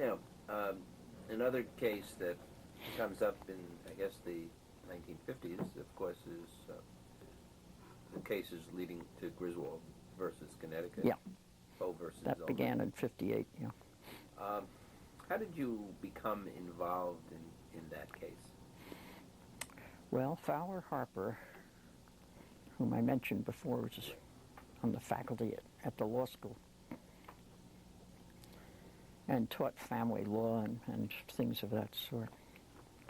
Now, another case that comes up in, I guess, the 1950s, of course, is the cases leading to Griswold versus Connecticut. Yeah. Poe versus That Ullman. began in '58, yeah. How did you become involved in that case? Well, Fowler Harper, whom I mentioned before, was on the faculty at the law school and taught family law and things of that sort,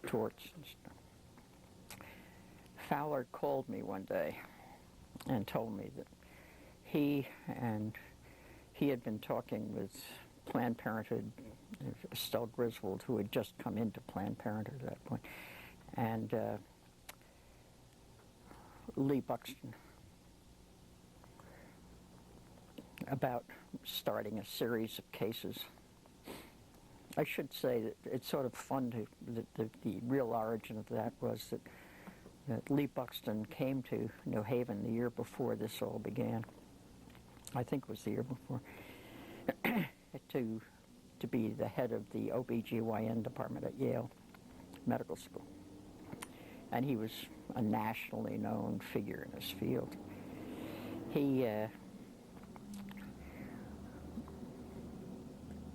torts and stuff. Fowler called me one day and told me that he had been talking with Planned Parenthood, Estelle Griswold, who had just come into Planned Parenthood at that point, and Lee Buxton, about starting a series of cases. I should say that it's sort of fun to, the real origin of that was that Lee Buxton came to New Haven the year before this all began. I think it was the year before, to be the head of the OBGYN department at Yale Medical School. And he was a nationally known figure in his field. He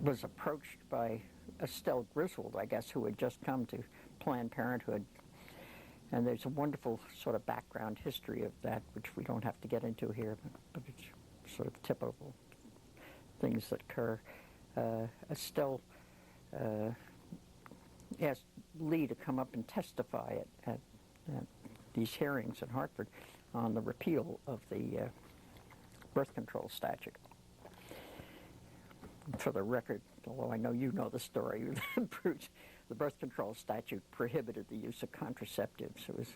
was approached by Estelle Griswold, I guess, who had just come to Planned Parenthood. And there's a wonderful sort of background history of that, which we don't have to get into here, but it's sort of typical things that occur. Estelle asked Lee to come up and testify at these hearings in Hartford on the repeal of the birth control statute. For the record, although I know you know the story, Bruce, the birth control statute prohibited the use of contraceptives. It's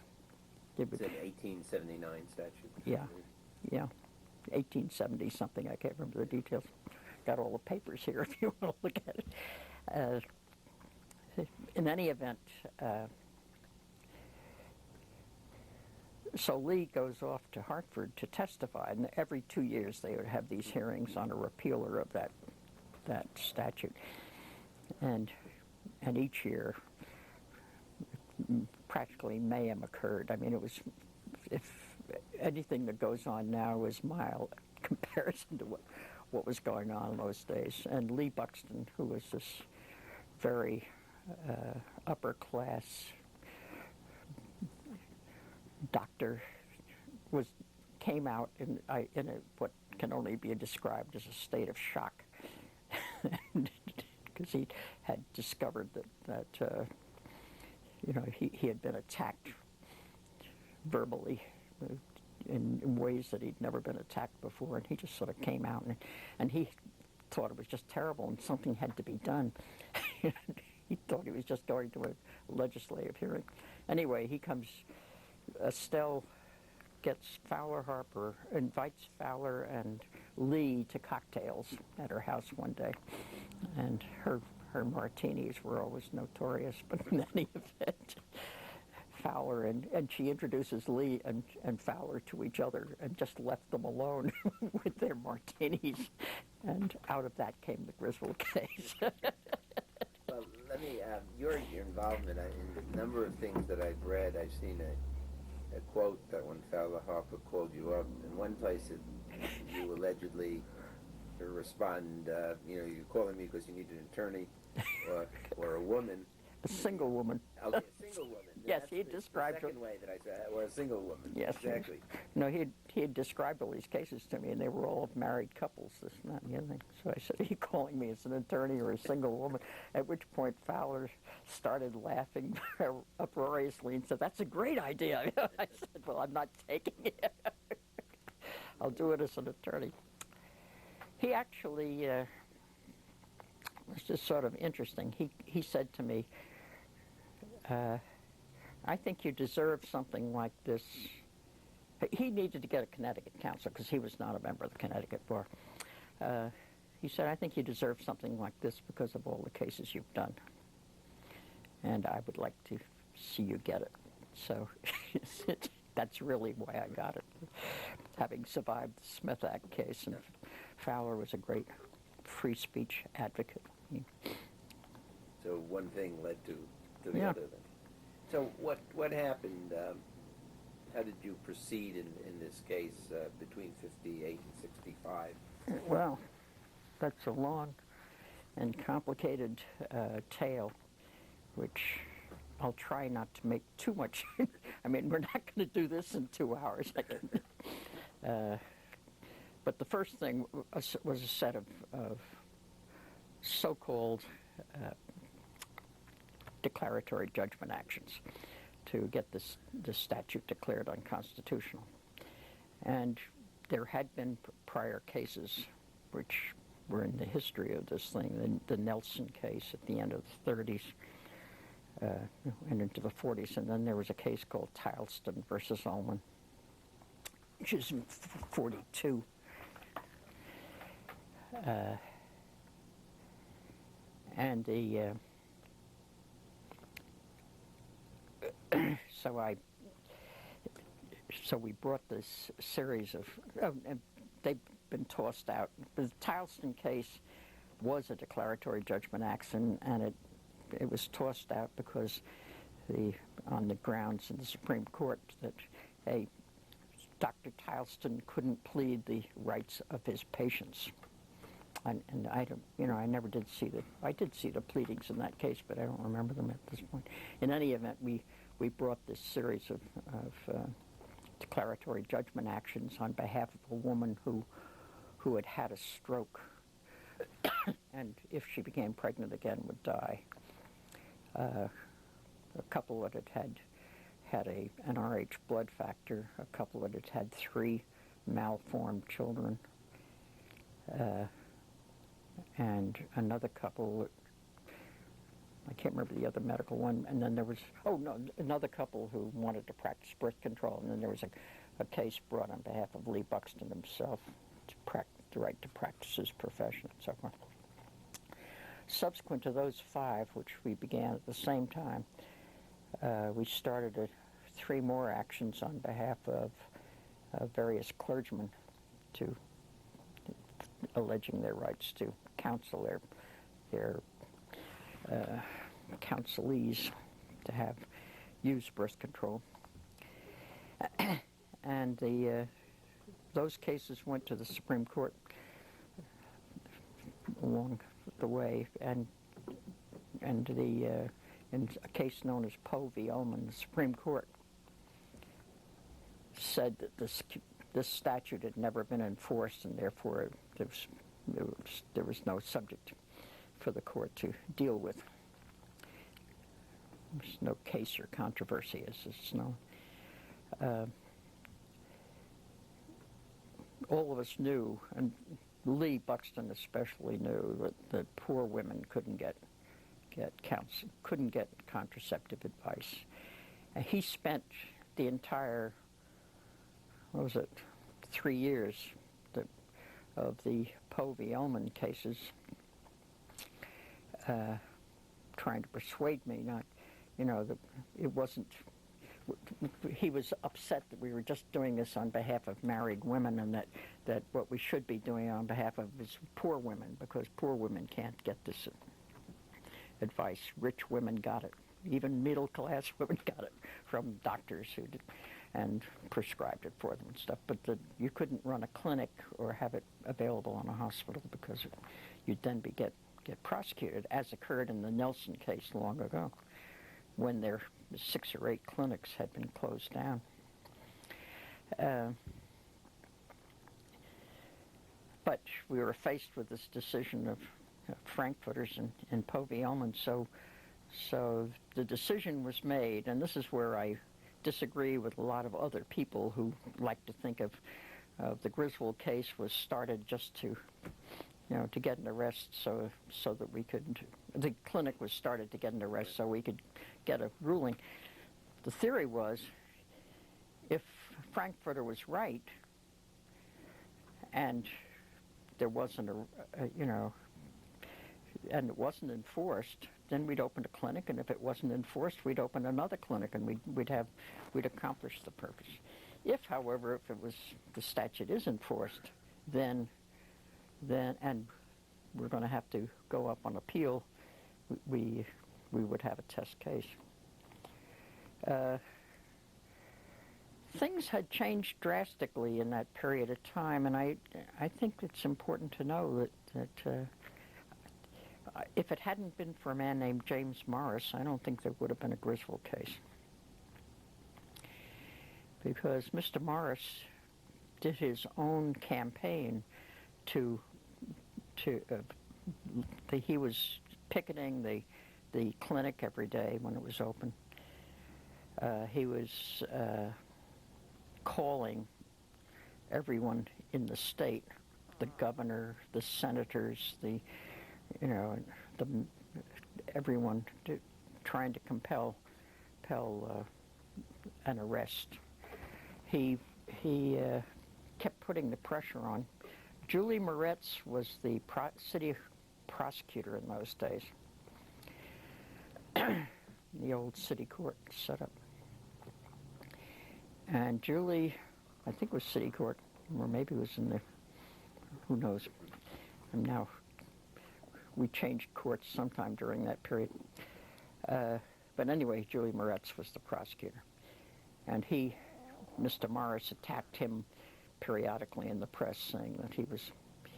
an 1879 statute. Yeah, yeah, 1870 something. I can't remember the details. Got all the papers here if you want to look at it. In any event, so Lee goes off to Hartford to testify, and every 2 years they would have these hearings on a repealer of that statute, and each year practically mayhem occurred. I mean, it was, if anything that goes on now is mild in comparison to what was going on in those days. And Lee Buxton, who was this very upper class doctor, came out in what can only be described as a state of shock, because he had discovered that he had been attacked verbally in ways that he'd never been attacked before, and he just sort of came out and he thought it was just terrible and something had to be done. He thought he was just going to a legislative hearing. Anyway, he comes, Estelle gets Fowler Harper, invites Fowler and Lee to cocktails at her house one day, and her martinis were always notorious, but in any event, Fowler and she introduces Lee and Fowler to each other and just left them alone with their martinis, and out of that came the Griswold case. Well, let me, your involvement in the number of things that I've read, I've seen a quote that when Fowler Harper called you up, in one place you allegedly respond, you're calling me because you need an attorney or a woman. A single woman. Okay, a single woman. Yes, That's he had described the second way that I said it, or a single woman. Yes, exactly. No, he had described all these cases to me, and they were all of married couples, this and that and the other thing. So I said, "Are you calling me as an attorney or a single woman?" At which point Fowler started laughing uproariously and said, "That's a great idea." I said, "Well, I'm not taking it. I'll do it as an attorney." He actually was just sort of interesting. He said to me, "I think you deserve something like this." He needed to get a Connecticut counsel because he was not a member of the Connecticut Bar. He said, "I think you deserve something like this because of all the cases you've done, and I would like to see you get it." So that's really why I got it, having survived the Smith Act case. And Fowler was a great free speech advocate. So one thing led to the Yeah. other then. So what happened? How did you proceed in this case between 58 and 65? Well, that's a long and complicated tale, which I'll try not to make too much. I mean, we're not going to do this in 2 hours. But the first thing was a set of so-called declaratory judgment actions to get this statute declared unconstitutional. And there had been prior cases which were in the history of this thing, the Nelson case at the end of the 30s and into the 40s, and then there was a case called Tileston versus Ullman, which is in 42. And the so we brought this series of and they've been tossed out. The Tileston case was a declaratory judgment action, and it was tossed out because on the grounds in the Supreme Court that Dr. Tileston couldn't plead the rights of his patients. And I don't, I never did see I did see the pleadings in that case, but I don't remember them at this point. In any event, we brought this series of declaratory judgment actions on behalf of a woman who had had a stroke, and if she became pregnant again would die. A couple that had an Rh blood factor, a couple that had 3 malformed children, and another couple, I can't remember the other medical one, and then there was, another couple who wanted to practice birth control, and then there was a case brought on behalf of Lee Buxton himself the right to practice his profession and so forth. Subsequent to those 5, which we began at the same time, we started 3 more actions on behalf of various clergymen to alleging their rights to counsel their counselees to use birth control. And those cases went to the Supreme Court along the way, and in a case known as Poe v. Ullman, the Supreme Court said that this statute had never been enforced, and therefore there was no subject for the court to deal with. There's no case or controversy, as it's known. All of us knew, and Lee Buxton especially knew, that poor women couldn't get counsel, couldn't get contraceptive advice. And he spent the entire, 3 years of the Poe v. Ullman cases trying to persuade me not, that it wasn't, he was upset that we were just doing this on behalf of married women, and that what we should be doing on behalf of is poor women, because poor women can't get this advice. Rich women got it. Even middle-class women got it from doctors who did, and prescribed it for them and stuff. But you couldn't run a clinic or have it available in a hospital because you'd then get prosecuted, as occurred in the Nelson case long ago, when their 6 or 8 clinics had been closed down. But we were faced with this decision of Frankfurters and Poe v. Ullman, so the decision was made, and this is where I disagree with a lot of other people who like to think of the Griswold case was started just to get an arrest so that we could, the clinic was started to get an arrest so we could get a ruling. The theory was, if Frankfurter was right and there wasn't and it wasn't enforced, then we'd open a clinic, and if it wasn't enforced, we'd open another clinic, and we'd accomplish the purpose. If, however, the statute is enforced, then and we're going to have to go up on appeal we would have a test case. Things had changed drastically in that period of time, and I think it's important to know that if it hadn't been for a man named James Morris, I don't think there would have been a Griswold case. Because Mr. Morris did his own campaign he was picketing the clinic every day when it was open. He was calling everyone in the state, the governor, the senators, everyone trying to compel an arrest. He kept putting the pressure on. Julie Moretz was the city prosecutor in those days. The old city court setup. And Julie, I think it was city court, or maybe it was in the, who knows. And now we changed courts sometime during that period. But anyway, Julie Moretz was the prosecutor. And Mr. Morris attacked him periodically in the press, saying that he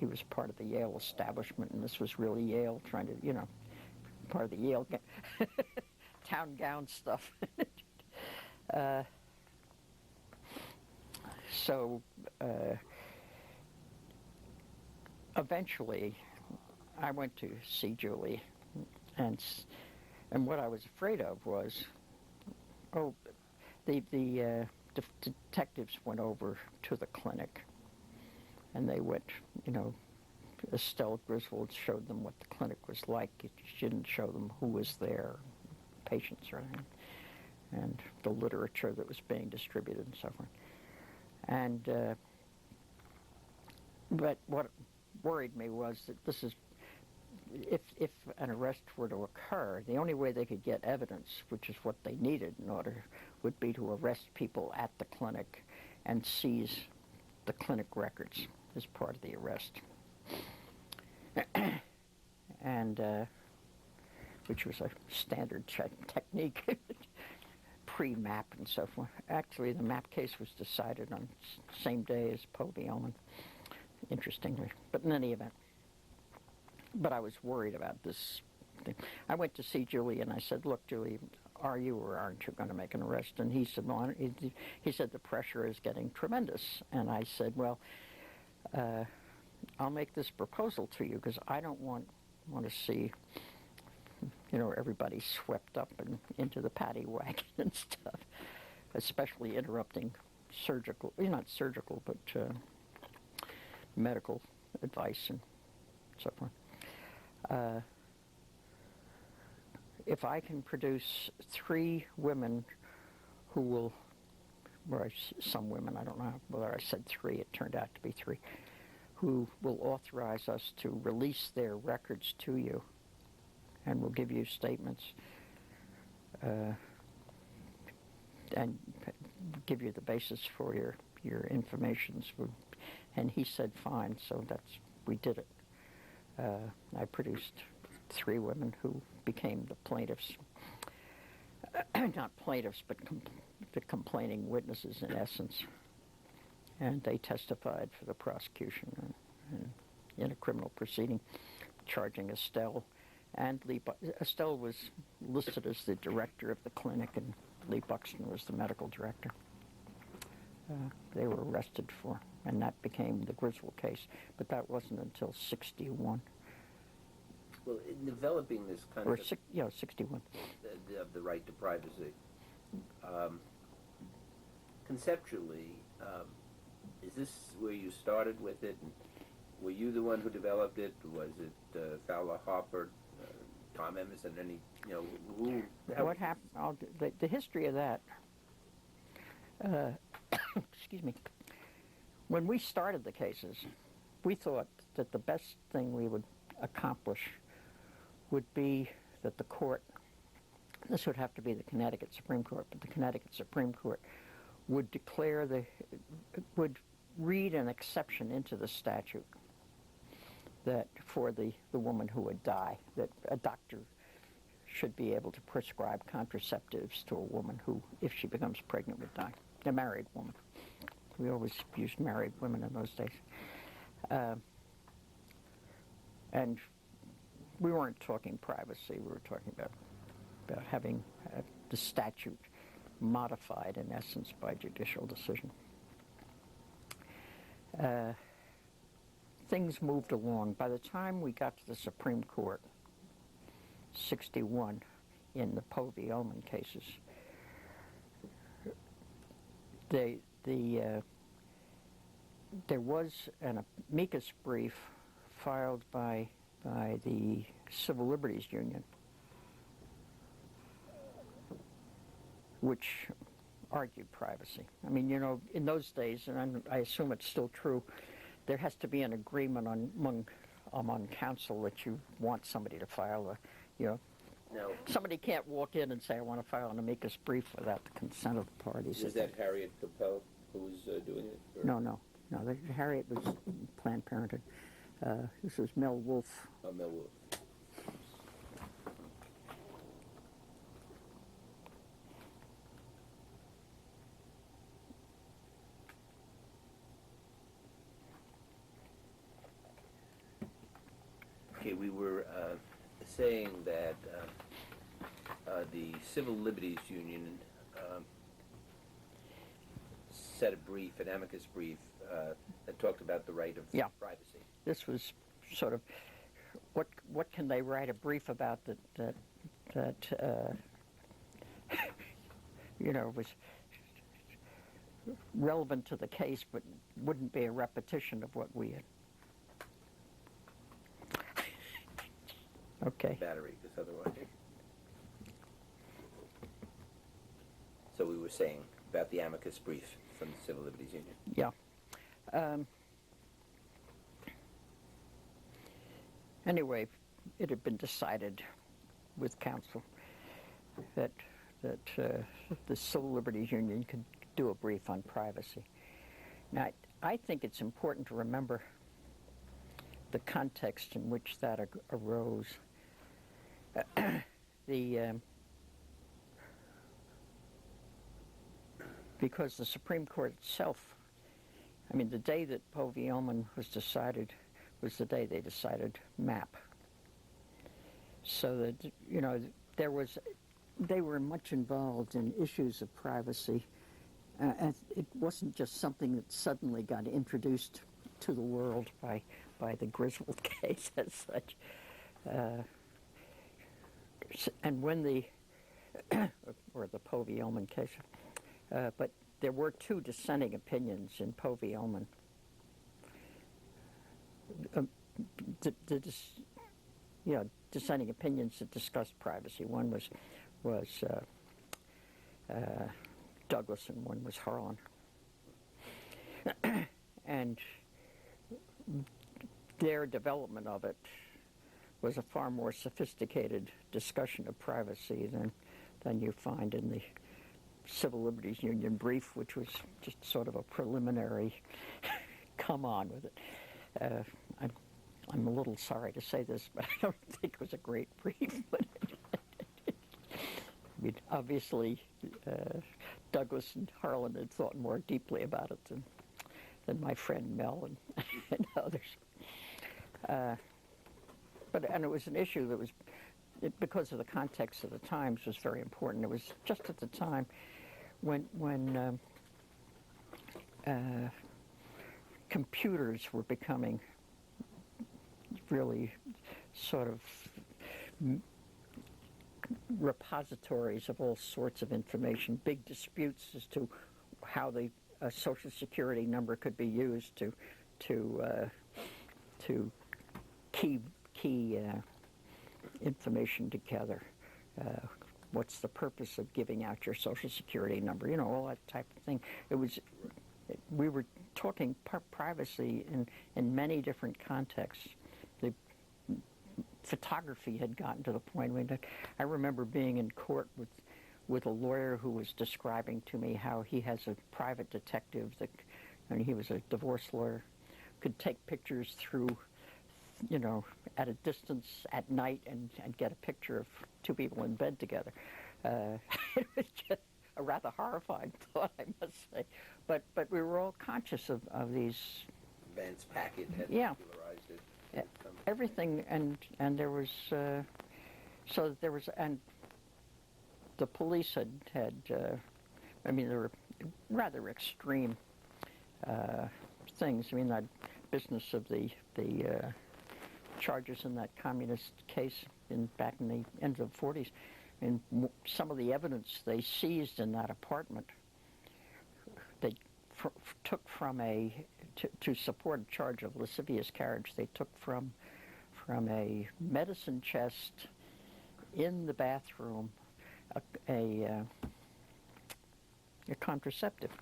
was part of the Yale establishment, and this was really Yale trying to, part of the Yale town gown stuff. So eventually, I went to see Julie, and what I was afraid of was, the detectives went over to the clinic, and they went, Estelle Griswold showed them what the clinic was like. She didn't show them who was there, patients or anything, and the literature that was being distributed and so forth. And but what worried me was that this is, if an arrest were to occur, the only way they could get evidence, which is what they needed in order, would be to arrest people at the clinic and seize the clinic records as part of the arrest. And which was a standard technique, pre-map and so forth. Actually, the map case was decided on the same day as Poe v. Ullman, interestingly. But in any event, but I was worried about this thing. I went to see Julie, and I said, "Look, Julie, are you or aren't you going to make an arrest?" And he said, "Well," he said, "the pressure is getting tremendous." And I said, "Well, I'll make this proposal to you because I don't want to see, everybody swept up into the paddy wagon and stuff, especially interrupting not surgical, but medical advice and so forth. If I can produce 3 women who will, some women, I don't know whether I said 3, it turned out to be 3, who will authorize us to release their records to you, and will give you statements, and give you the basis for your informations. And he said, fine, so we did it. I produced 3 women who became the plaintiffs. Not plaintiffs, but the complaining witnesses in essence. And they testified for the prosecution in a criminal proceeding, charging Estelle. And Estelle was listed as the director of the clinic, and Lee Buxton was the medical director. They were arrested for, and that became the Griswold case. But that wasn't until 61. Well, in developing this kind of 61. Of the right to privacy, conceptually, is this where you started with it? And were you the one who developed it? Was it Fowler Harper, Tom Emerson, who? What happened? The history of that. Excuse me. When we started the cases, we thought that the best thing we would accomplish would be that the court, this would have to be the Connecticut Supreme Court, but the Connecticut Supreme Court would would read an exception into the statute that for the woman who would die, that a doctor should be able to prescribe contraceptives to a woman who, if she becomes pregnant, would die. A married woman. We always used married women in those days. And we weren't talking privacy. We were talking about having the statute modified, in essence, by judicial decision. Things moved along. By the time we got to the Supreme Court, 61, in the Poe v. Ullman cases, there was an amicus brief filed by the Civil Liberties Union, which argued privacy. I mean, you know, in those days, and I assume it's still true, there has to be an agreement among counsel that you want somebody to file No. somebody can't walk in and say, I want to file an amicus brief without the consent of the parties. Was that Harriet Capel who was doing it? Or? No. Harriet was Planned Parenthood. This was Mel Wolfe. Oh, Mel Wolfe. Okay, we were saying that the Civil Liberties Union set a brief, an amicus brief, that talked about the right of privacy. This was sort of what can they write a brief about that you know, was relevant to the case, but wouldn't be a repetition of what we had. Okay. Battery, because otherwise. So we were saying about the amicus brief from the Civil Liberties Union. Yeah. Anyway, it had been decided with counsel that the Civil Liberties Union could do a brief on privacy. Now, I think it's important to remember the context in which that arose. Because the Supreme Court itself, I mean, the day that Poe v. Ullman was decided was the day they decided MAP. So that, you know, they were much involved in issues of privacy. And it wasn't just something that suddenly got introduced to the world by the Griswold case as such. And when or the Poe v. Ullman case, but there were two dissenting opinions in Poe v. Ullman. Dissenting opinions that discussed privacy. One was Douglas and one was Harlan. And their development of it was a far more sophisticated discussion of privacy than you find in the Civil Liberties Union brief, which was just sort of a preliminary come on with it. I'm a little sorry to say this, but I don't think it was a great brief. But I mean, obviously, Douglas and Harlan had thought more deeply about it than my friend Mel and others. But it was an issue that was, because of the context of the times, was very important. It was just at the time when computers were becoming really sort of repositories of all sorts of information, big disputes as to how the Social Security number could be used to key information together. What's the purpose of giving out your Social Security number? You know, all that type of thing. We were talking privacy in many different contexts. The photography had gotten to the point where I remember being in court with a lawyer who was describing to me how he has a private detective that, and he was a divorce lawyer, could take pictures through at a distance at night and get a picture of two people in bed together. It was just a rather horrifying thought, I must say. But we were all conscious of these. Vance Packard had Yeah. popularized it. Everything, and there was so there was, and the police had I mean, there were rather extreme things. I mean, that business of the charges in that communist case back in the end of the 40s, and some of the evidence they seized in that apartment, they took from to support a charge of lascivious carriage. They took from a medicine chest in the bathroom a contraceptive.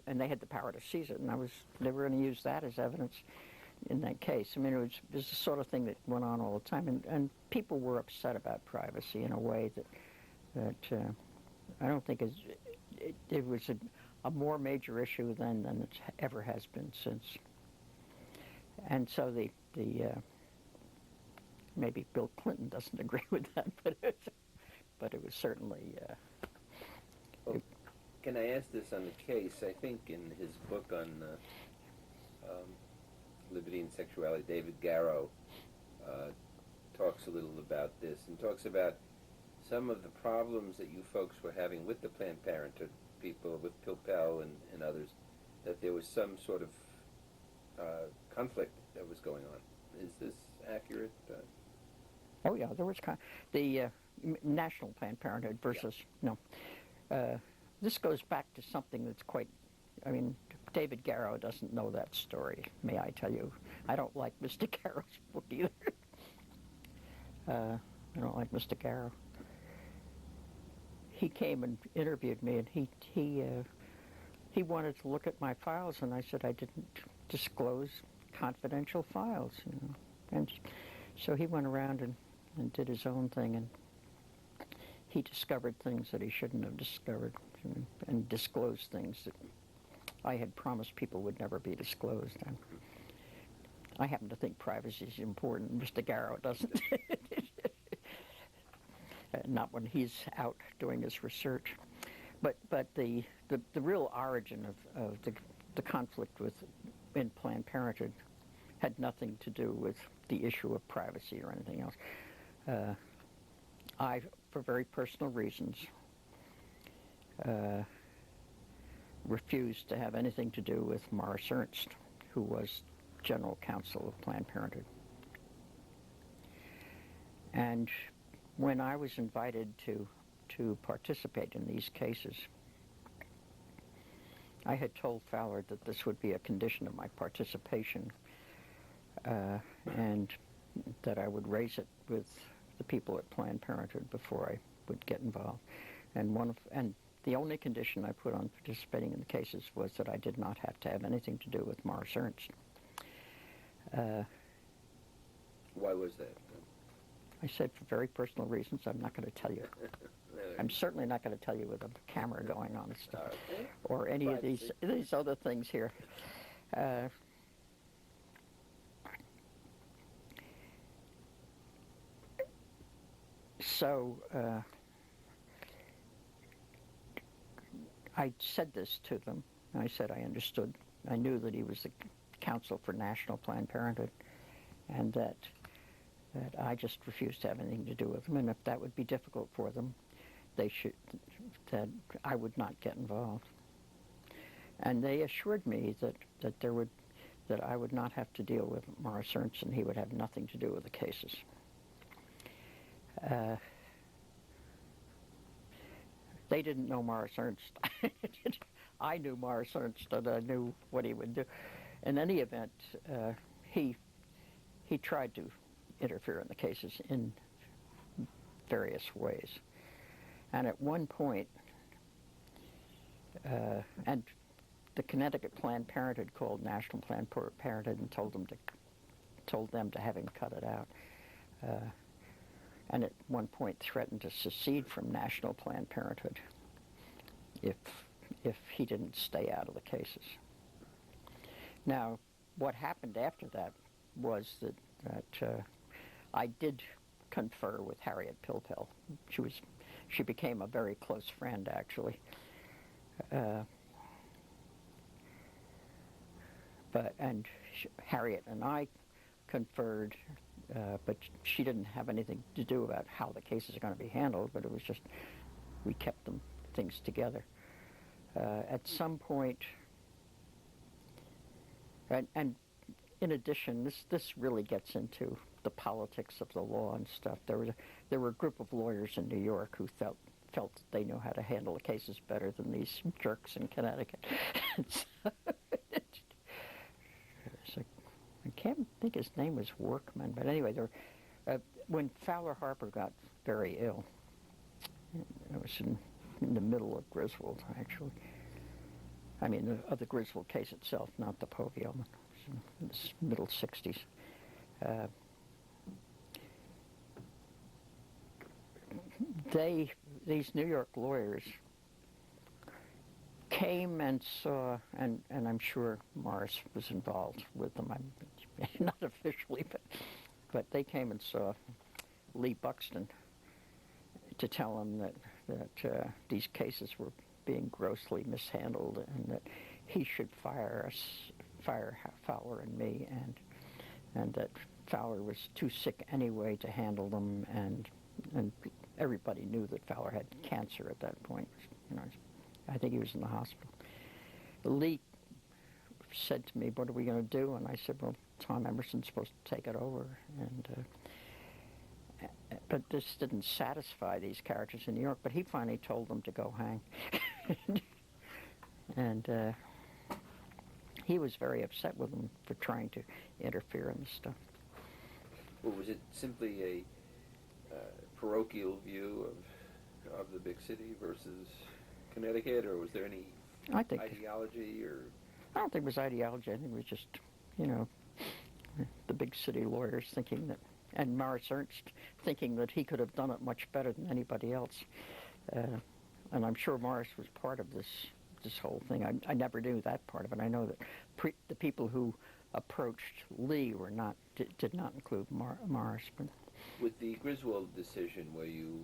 And they had the power to seize it, and they were going to use that as evidence in that case. I mean, it was the sort of thing that went on all the time, and people were upset about privacy in a way that I don't think it was a more major issue then than it ever has been since. And so the maybe Bill Clinton doesn't agree with that, but it was certainly. Can I ask this on the case? I think in his book on liberty and sexuality, David Garrow talks a little about this and talks about some of the problems that you folks were having with the Planned Parenthood people, with Pilpel and others, that there was some sort of conflict that was going on. Is this accurate? Oh yeah, there was the National Planned Parenthood versus no. This goes back to something that's quite. I mean, David Garrow doesn't know that story. May I tell you? I don't like Mr. Garrow's book either. I don't like Mr. Garrow. He came and interviewed me, and he wanted to look at my files, and I said I didn't disclose confidential files, and so he went around and did his own thing, and he discovered things that he shouldn't have discovered, and disclosed things that I had promised people would never be disclosed. And I happen to think privacy is important. Mr. Garrow doesn't. Not when he's out doing his research. But the real origin of the conflict in Planned Parenthood had nothing to do with the issue of privacy or anything else. I, for very personal reasons, refused to have anything to do with Morris Ernst, who was general counsel of Planned Parenthood. And when I was invited to participate in these cases, I had told Fowler that this would be a condition of my participation, and that I would raise it with the people at Planned Parenthood before I would get involved. And the only condition I put on participating in the cases was that I did not have to have anything to do with Morris Ernst. Why was that? I said, for very personal reasons, I'm not going to tell you. I'm certainly not going to tell you with a camera going on and stuff, or any of these other things here. So I said this to them. I said I understood. I knew that he was the counsel for National Planned Parenthood, and that I just refused to have anything to do with them. And if that would be difficult for them, that I would not get involved. And they assured me that I would not have to deal with Morris Ernst, and he would have nothing to do with the cases. They didn't know Morris Ernst. I knew Morris Ernst, and I knew what he would do. In any event, he tried to interfere in the cases in various ways. And at one point, and the Connecticut Planned Parenthood called National Planned Parenthood and told them to have him cut it out. And at one point threatened to secede from National Planned Parenthood if he didn't stay out of the cases. Now, what happened after that was that I did confer with Harriet Pilpel. She became a very close friend, actually. Harriet and I conferred, but she didn't have anything to do about how the cases are going to be handled. But it was just we kept things together. At some point, and in addition, this really gets into the politics of the law and stuff. There were a group of lawyers in New York who felt they knew how to handle the cases better than these jerks in Connecticut. So I can't think his name was Workman, but anyway, when Fowler Harper got very ill, it was in the middle of Griswold, actually. I mean, the Griswold case itself, not the Povio one. It was in the middle 60s. These New York lawyers came and saw, and I'm sure Morris was involved with them. Not officially, but they came and saw Lee Buxton to tell him that these cases were being grossly mishandled and that he should fire Fowler and me, and that Fowler was too sick anyway to handle them, and everybody knew that Fowler had cancer at that point. You know, I think he was in the hospital. Lee said to me, "What are we going to do?" And I said, "Well, Tom Emerson's supposed to take it over." But this didn't satisfy these characters in New York. But he finally told them to go hang, and he was very upset with them for trying to interfere in this stuff. Well, was it simply a parochial view of the big city versus Connecticut, or was there any ideology? Or I don't think it was ideology. I think it was just, the big city lawyers thinking that, and Morris Ernst thinking that he could have done it much better than anybody else. And I'm sure Morris was part of this whole thing. I never knew that part of it. I know that the people who approached Lee did not include Morris. But with the Griswold decision, were you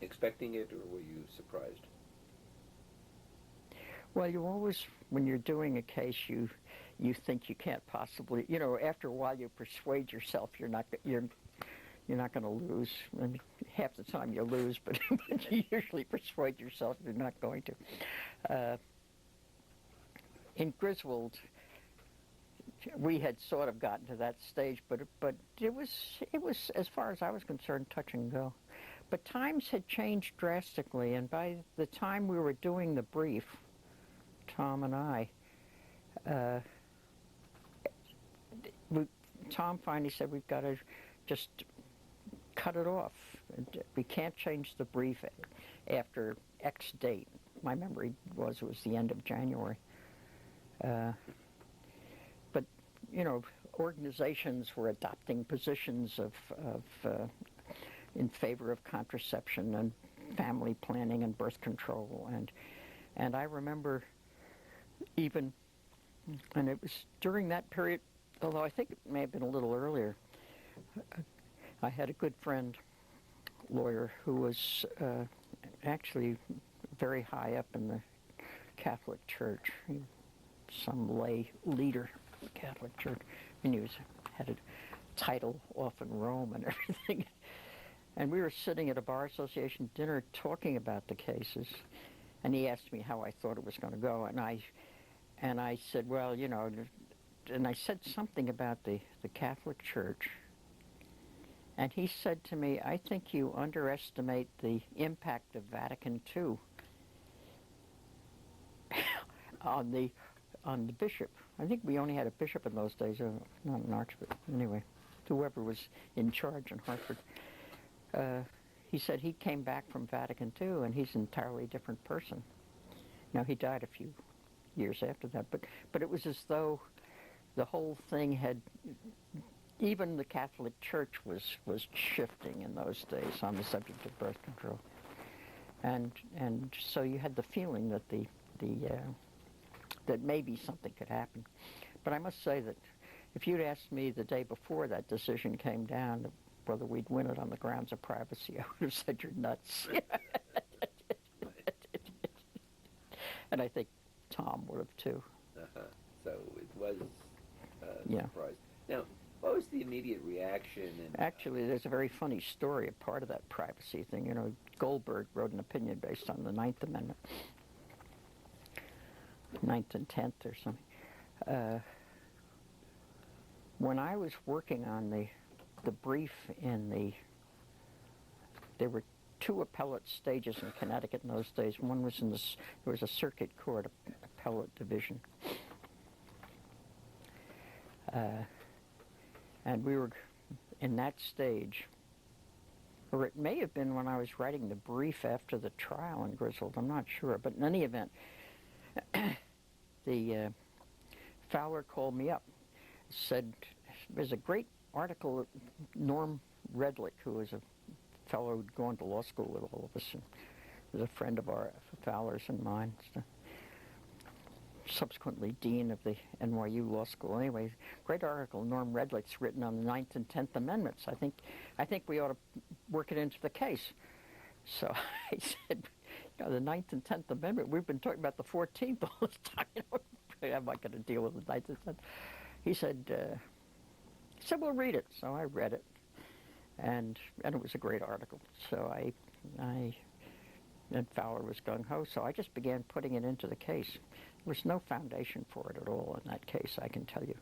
expecting it, or were you surprised? Well, you always, when you're doing a case, you think you can't possibly, after a while you persuade yourself you're not going to lose. I mean, half the time you lose, but you usually persuade yourself you're not going to. In Griswold, we had sort of gotten to that stage, but it was, as far as I was concerned, touch and go. But times had changed drastically, and by the time we were doing the brief, Tom and I, Tom finally said, "We've got to just cut it off. We can't change the brief after X date." My memory was it was the end of January. But organizations were adopting positions of in favor of contraception and family planning and birth control, and I remember even, and it was during that period, although I think it may have been a little earlier, I had a good friend, lawyer, who was actually very high up in the Catholic Church, some lay leader of the Catholic Church, and he had a title off in Rome and everything. And we were sitting at a bar association dinner talking about the cases, and he asked me how I thought it was going to go, and I said, well, and I said something about the Catholic Church, and he said to me, "I think you underestimate the impact of Vatican II on the bishop." I think we only had a bishop in those days, not an archbishop. Anyway, whoever was in charge in Hartford. He said he came back from Vatican II, and he's an entirely different person. Now, he died a few years after that, but it was as though the whole thing had, even the Catholic Church was shifting in those days on the subject of birth control. And so you had the feeling that that maybe something could happen. But I must say that if you'd asked me the day before that decision came down whether we'd win it on the grounds of privacy, I would have said you're nuts. And I think Tom would have too. Uh-huh. So it was a Yeah. surprise. Now, what was the immediate reaction? And Actually, there's a very funny story, a part of that privacy thing. You know, Goldberg wrote an opinion based on the Ninth Amendment, 9th and 10th or something. When I was working on the brief there were two appellate stages in Connecticut in those days. One was there was a circuit court appellate division. And we were in that stage, or it may have been when I was writing the brief after the trial in Griswold, I'm not sure. But in any event, the Fowler called me up, said, there's a great article, Norm Redlick, who was a fellow who'd gone to law school with all of us, and was a friend of our Fowler's and mine, subsequently dean of the NYU Law School. Anyway, great article Norm Redlick's written on the 9th and 10th Amendments. I think we ought to work it into the case. So I said, the 9th and 10th Amendment, we've been talking about the 14th all this time. How am I going to deal with the 9th and 10th? He said, we'll read it. So I read it, and it was a great article. So and Fowler was gung-ho, so I just began putting it into the case. There was no foundation for it at all in that case, I can tell you.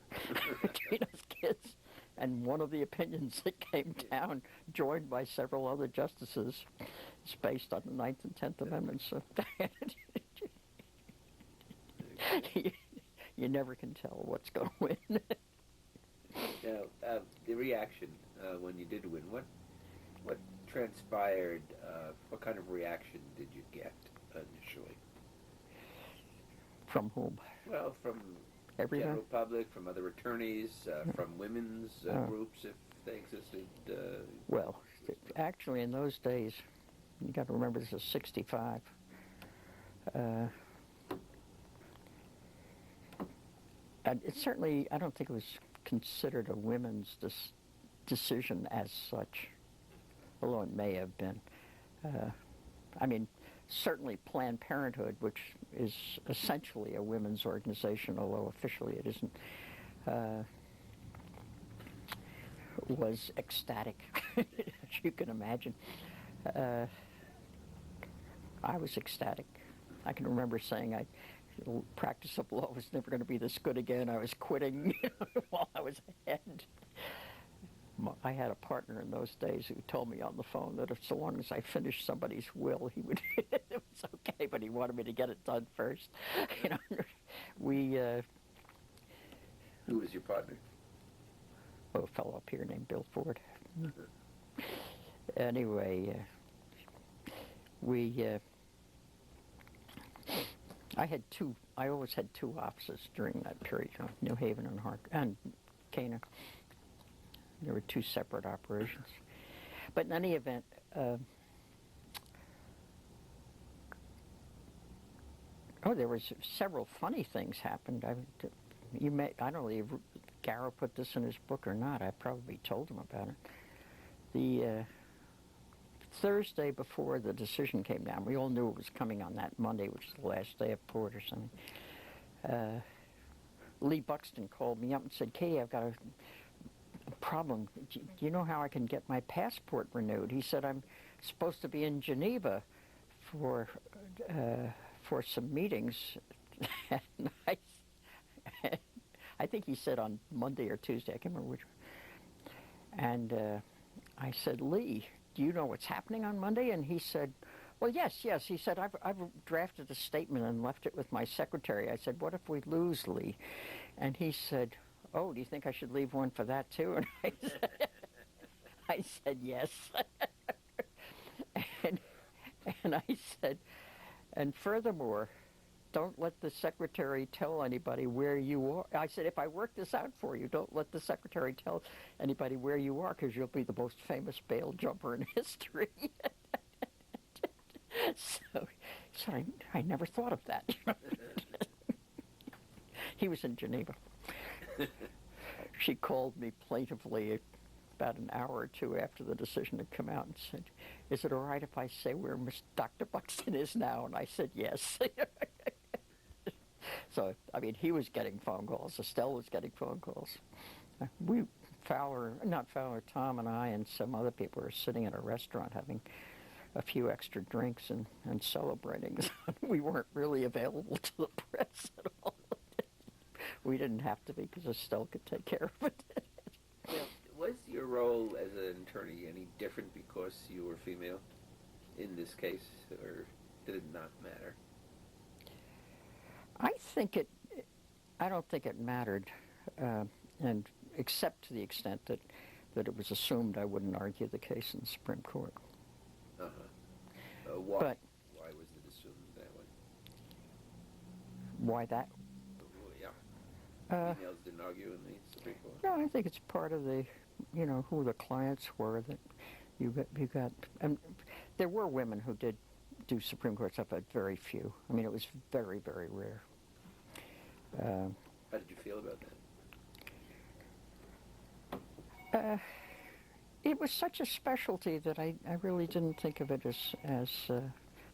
Gina's kids. And one of the opinions that came down, joined by several other justices, is based on the 9th and 10th Amendments. So you never can tell what's going to win. Now, the reaction when you did win, what transpired? What kind of reaction did you get initially? From whom? Well, from Everyone? general public, from other attorneys, from women's groups, if they existed. Well, actually, in those days, you got to remember this is '65. And it certainly, I don't think it was considered a women's decision as such, although it may have been. Certainly Planned Parenthood, which is essentially a women's organization, although officially it isn't, was ecstatic, as you can imagine. I was ecstatic. I can remember saying practice of law was never going to be this good again. I was quitting while I was ahead. I had a partner in those days who told me on the phone that if so long as I finished somebody's will, he would. It was okay, but he wanted me to get it done first. Who was your partner? A fellow up here named Bill Ford. Anyway, I always had two offices during that period, New Haven and Cana. There were two separate operations. But in any event, there was several funny things happened. I don't know if Garrow put this in his book or not. I probably told him about it. The Thursday before the decision came down, we all knew it was coming on that Monday, which is the last day of court or something. Lee Buxton called me up and said, "Katie, I've got a problem. Do you know how I can get my passport renewed?" He said, "I'm supposed to be in Geneva for some meetings." And I think he said on Monday or Tuesday. I can't remember which. And I said, "Lee, do you know what's happening on Monday?" And he said, "Well, yes." He said, I've drafted a statement and left it with my secretary." I said, "What if we lose, Lee?" And he said, "Oh, do you think I should leave one for that too?" And I said yes. and I said, "And furthermore, don't let the secretary tell anybody where you are." I said, "If I work this out for you, don't let the secretary tell anybody where you are, because you'll be the most famous bail jumper in history." So I never thought of that. He was in Geneva. she called me plaintively about an hour or two after the decision had come out and said, "Is it all right if I say where Dr. Buxton is now?" And I said yes. So, I mean, he was getting phone calls. Estelle was getting phone calls. Tom and I and some other people were sitting in a restaurant having a few extra drinks and celebrating. We weren't really available to the press at all. We didn't have to be because Estelle could take care of it. Now, was your role as an attorney any different because you were female in this case, or did it not matter? I don't think it mattered, and except to the extent that it was assumed I wouldn't argue the case in the Supreme Court. Why? But Why was it assumed that way? why that? Yeah. Females didn't argue in the Supreme Court. No, I think it's part of the, who the clients were that you got. And there were women who did do Supreme Court stuff, but very few. I mean, it was very, very rare. How did you feel about that? It was such a specialty that I really didn't think of it as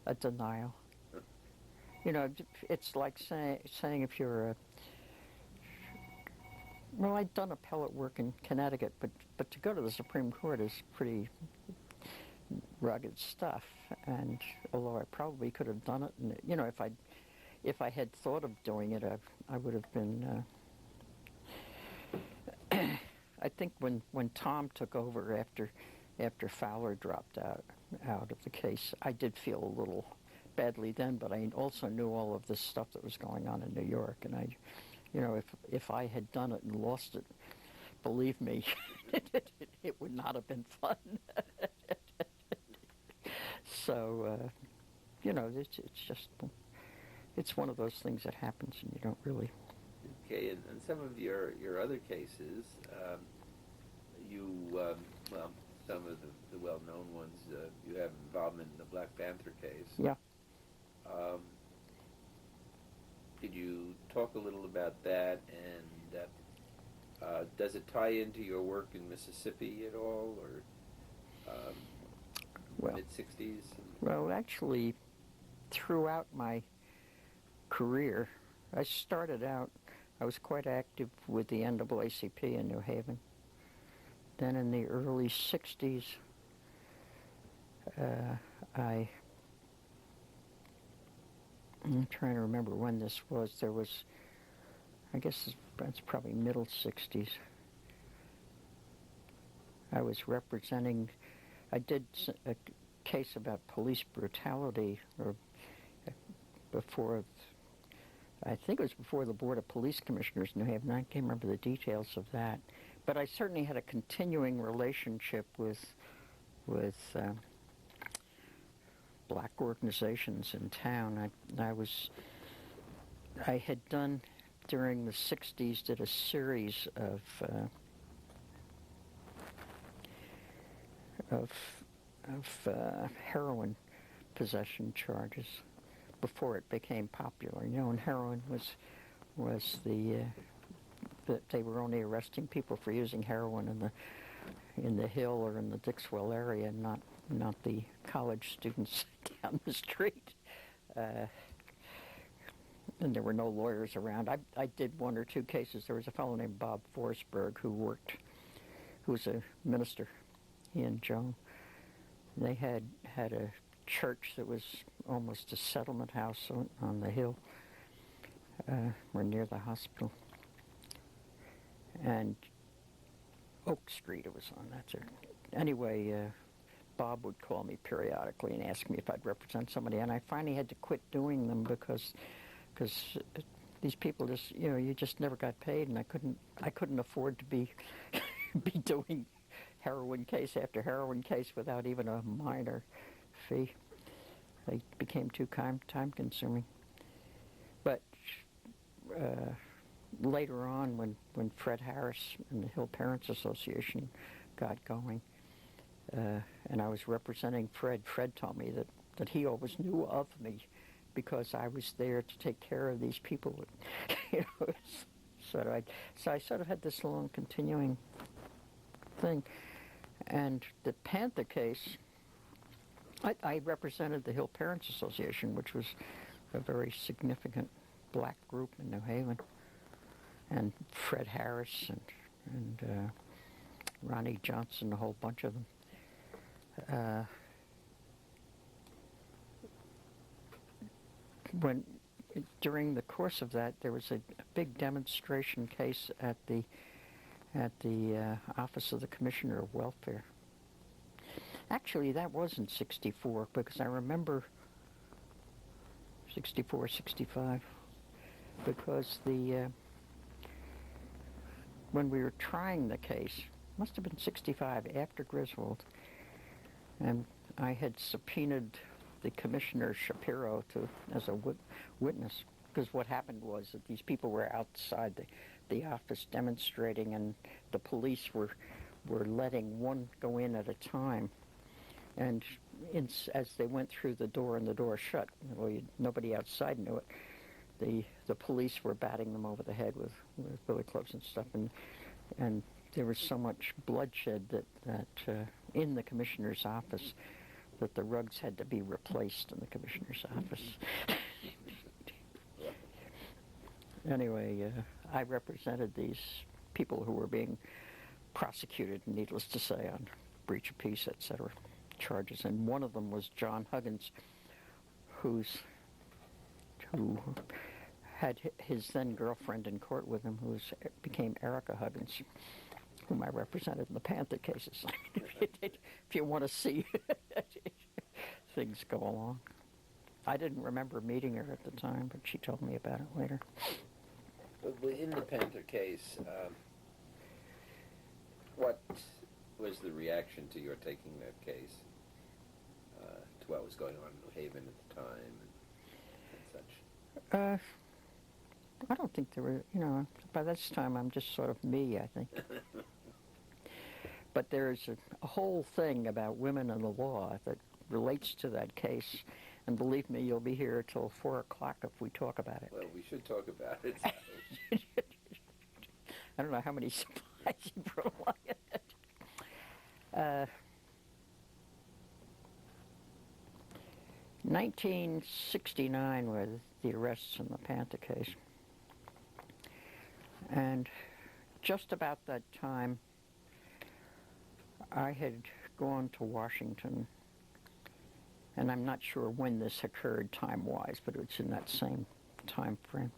a denial. Huh. It's like saying if you're a... Well, I'd done appellate work in Connecticut, but to go to the Supreme Court is pretty rugged stuff. And although I probably could have done it, and if I had thought of doing it, I would have been. I think when Tom took over after Fowler dropped out of the case, I did feel a little badly then, but I also knew all of this stuff that was going on in New York, and if I had done it and lost it, believe me, it would not have been fun. So, it's one of those things that happens, and you don't really. Okay, and some of your other cases, some of the well-known ones, you have involvement in the Black Panther case. Yeah. Could you talk a little about that, and does it tie into your work in Mississippi at all, or mid-'60s? Well, actually, throughout my career, I started out, I was quite active with the NAACP in New Haven. Then in the early 60s, I'm trying to remember when this was. There was, I guess it's probably middle 60s. I was representing, I did a case about police brutality, or before, I think it was before the Board of Police Commissioners in New Haven. I can't remember the details of that. But I certainly had a continuing relationship with black organizations in town. I had done, during the 60s, did a series of heroin possession charges before it became popular. And heroin was that they were only arresting people for using heroin in the Hill or in the Dixwell area, not the college students down the street. And there were no lawyers around. I did one or two cases. There was a fellow named Bob Forsberg who was a minister, he and Joan. They had a church that was almost a settlement house on the hill, or near the hospital. And Oak Street it was on, that's it. Anyway, Bob would call me periodically and ask me if I'd represent somebody, and I finally had to quit doing them because these people just, you just never got paid, and I couldn't afford to be doing heroin case after heroin case without even a minor fee. They became too time-consuming. But later on, when Fred Harris and the Hill Parents Association got going, and I was representing Fred told me that he always knew of me because I was there to take care of these people. So I sort of had this long continuing thing. And the Panther case, I represented the Hill Parents Association, which was a very significant black group in New Haven. And Fred Harris and Ronnie Johnson, a whole bunch of them. During the course of that, there was a big demonstration case at the office of the Commissioner of Welfare. Actually, that wasn't 64, because I remember 64, 65, because when we were trying the case, must have been 65, after Griswold, and I had subpoenaed the Commissioner Shapiro as a witness, because what happened was that these people were outside the office demonstrating, and the police were letting one go in at a time, and as they went through the door and the door shut, well, nobody outside knew it, the police were batting them over the head with billy clubs and stuff, and there was so much bloodshed that in the commissioner's office that the rugs had to be replaced in the commissioner's office. Anyway, I represented these people who were being prosecuted, needless to say, on breach of peace, etc. charges, and one of them was John Huggins, who had his then girlfriend in court with him, who became Erica Huggins, whom I represented in the Panther cases. If you want to see things go along. I didn't remember meeting her at the time, but she told me about it later. Well, in the Panther case, what was the reaction to your taking that case, to what was going on in New Haven at the time and such? I don't think there were, by this time I'm just sort of me, I think. But there's a whole thing about women in the law that relates to that case, and believe me, you'll be here till 4 o'clock if we talk about it. Well, we should talk about it. I don't know how many supplies you brought along. 1969 were the arrests in the Panther case. And just about that time, I had gone to Washington, and I'm not sure when this occurred time-wise, but it's in that same time frame,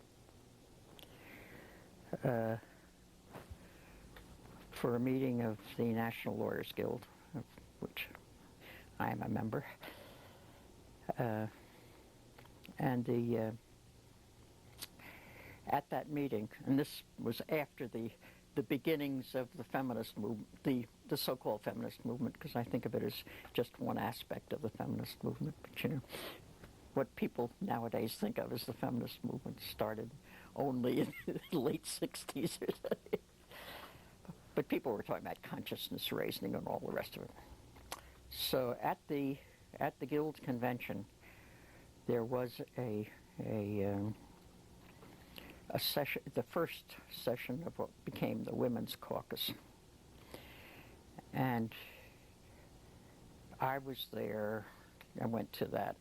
for a meeting of the National Lawyers Guild, of which I am a member. And at that meeting, and this was after the beginnings of the feminist movement, the so-called feminist movement, because I think of it as just one aspect of the feminist movement. But what people nowadays think of as the feminist movement started only in the late 60s or something. But people were talking about consciousness raising and all the rest of it. So at the Guild convention, there was a session, the first session of what became the Women's Caucus. And I was there, I went to that,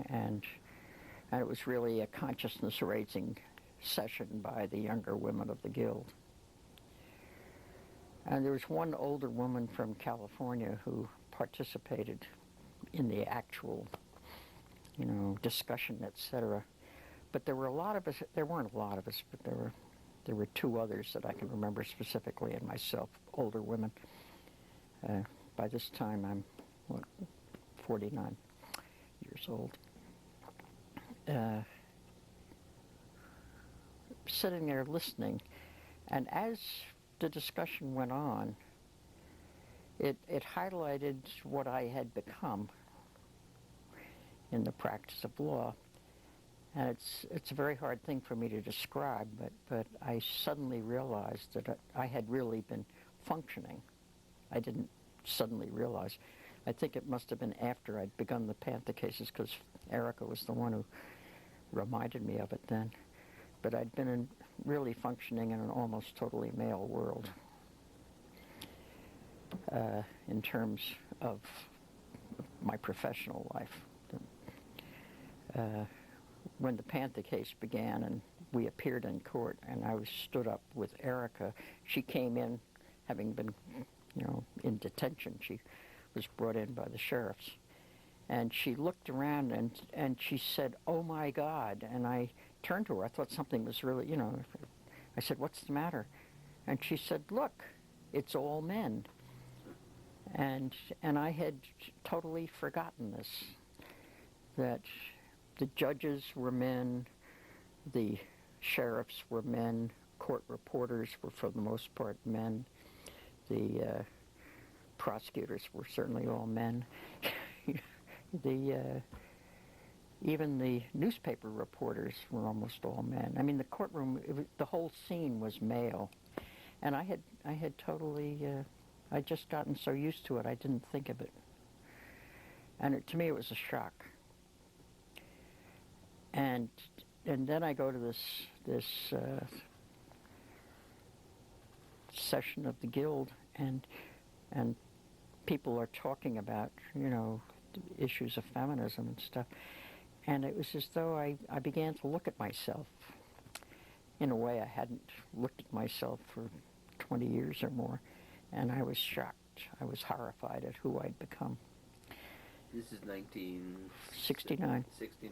and it was really a consciousness-raising session by the younger women of the Guild. And there was one older woman from California who participated in the actual, discussion, etc. But there were a lot of us. There weren't a lot of us, but there were two others that I can remember specifically, and myself, older women. By this time, I'm 49 years old. Sitting there listening, and as the discussion went on, it highlighted what I had become in the practice of law. And it's a very hard thing for me to describe, but I suddenly realized that I had really been functioning. I didn't suddenly realize. I think it must have been after I'd begun the Panther cases, because Erica was the one who reminded me of it then. but I'd been really functioning in an almost totally male world in terms of my professional life. When the Panther case began and we appeared in court and I was stood up with Erica, she came in having been, in detention. She was brought in by the sheriffs. And she looked around and she said, "Oh my God." And I turned to her. I thought something was really, I said, "What's the matter?" And she said, "Look, it's all men." And I had totally forgotten this, that the judges were men, the sheriffs were men, court reporters were for the most part men, the prosecutors were certainly all men. Even the newspaper reporters were almost all men. I mean, the courtroom, the whole scene was male, and I had totally, I'd just gotten so used to it, I didn't think of it, and to me it was a shock. And then I go to this session of the guild, and people are talking about issues of feminism and stuff, and it was as though I began to look at myself in a way I hadn't looked at myself for 20 years or more, and I was shocked. I was horrified at who I'd become. This is 1969. 69.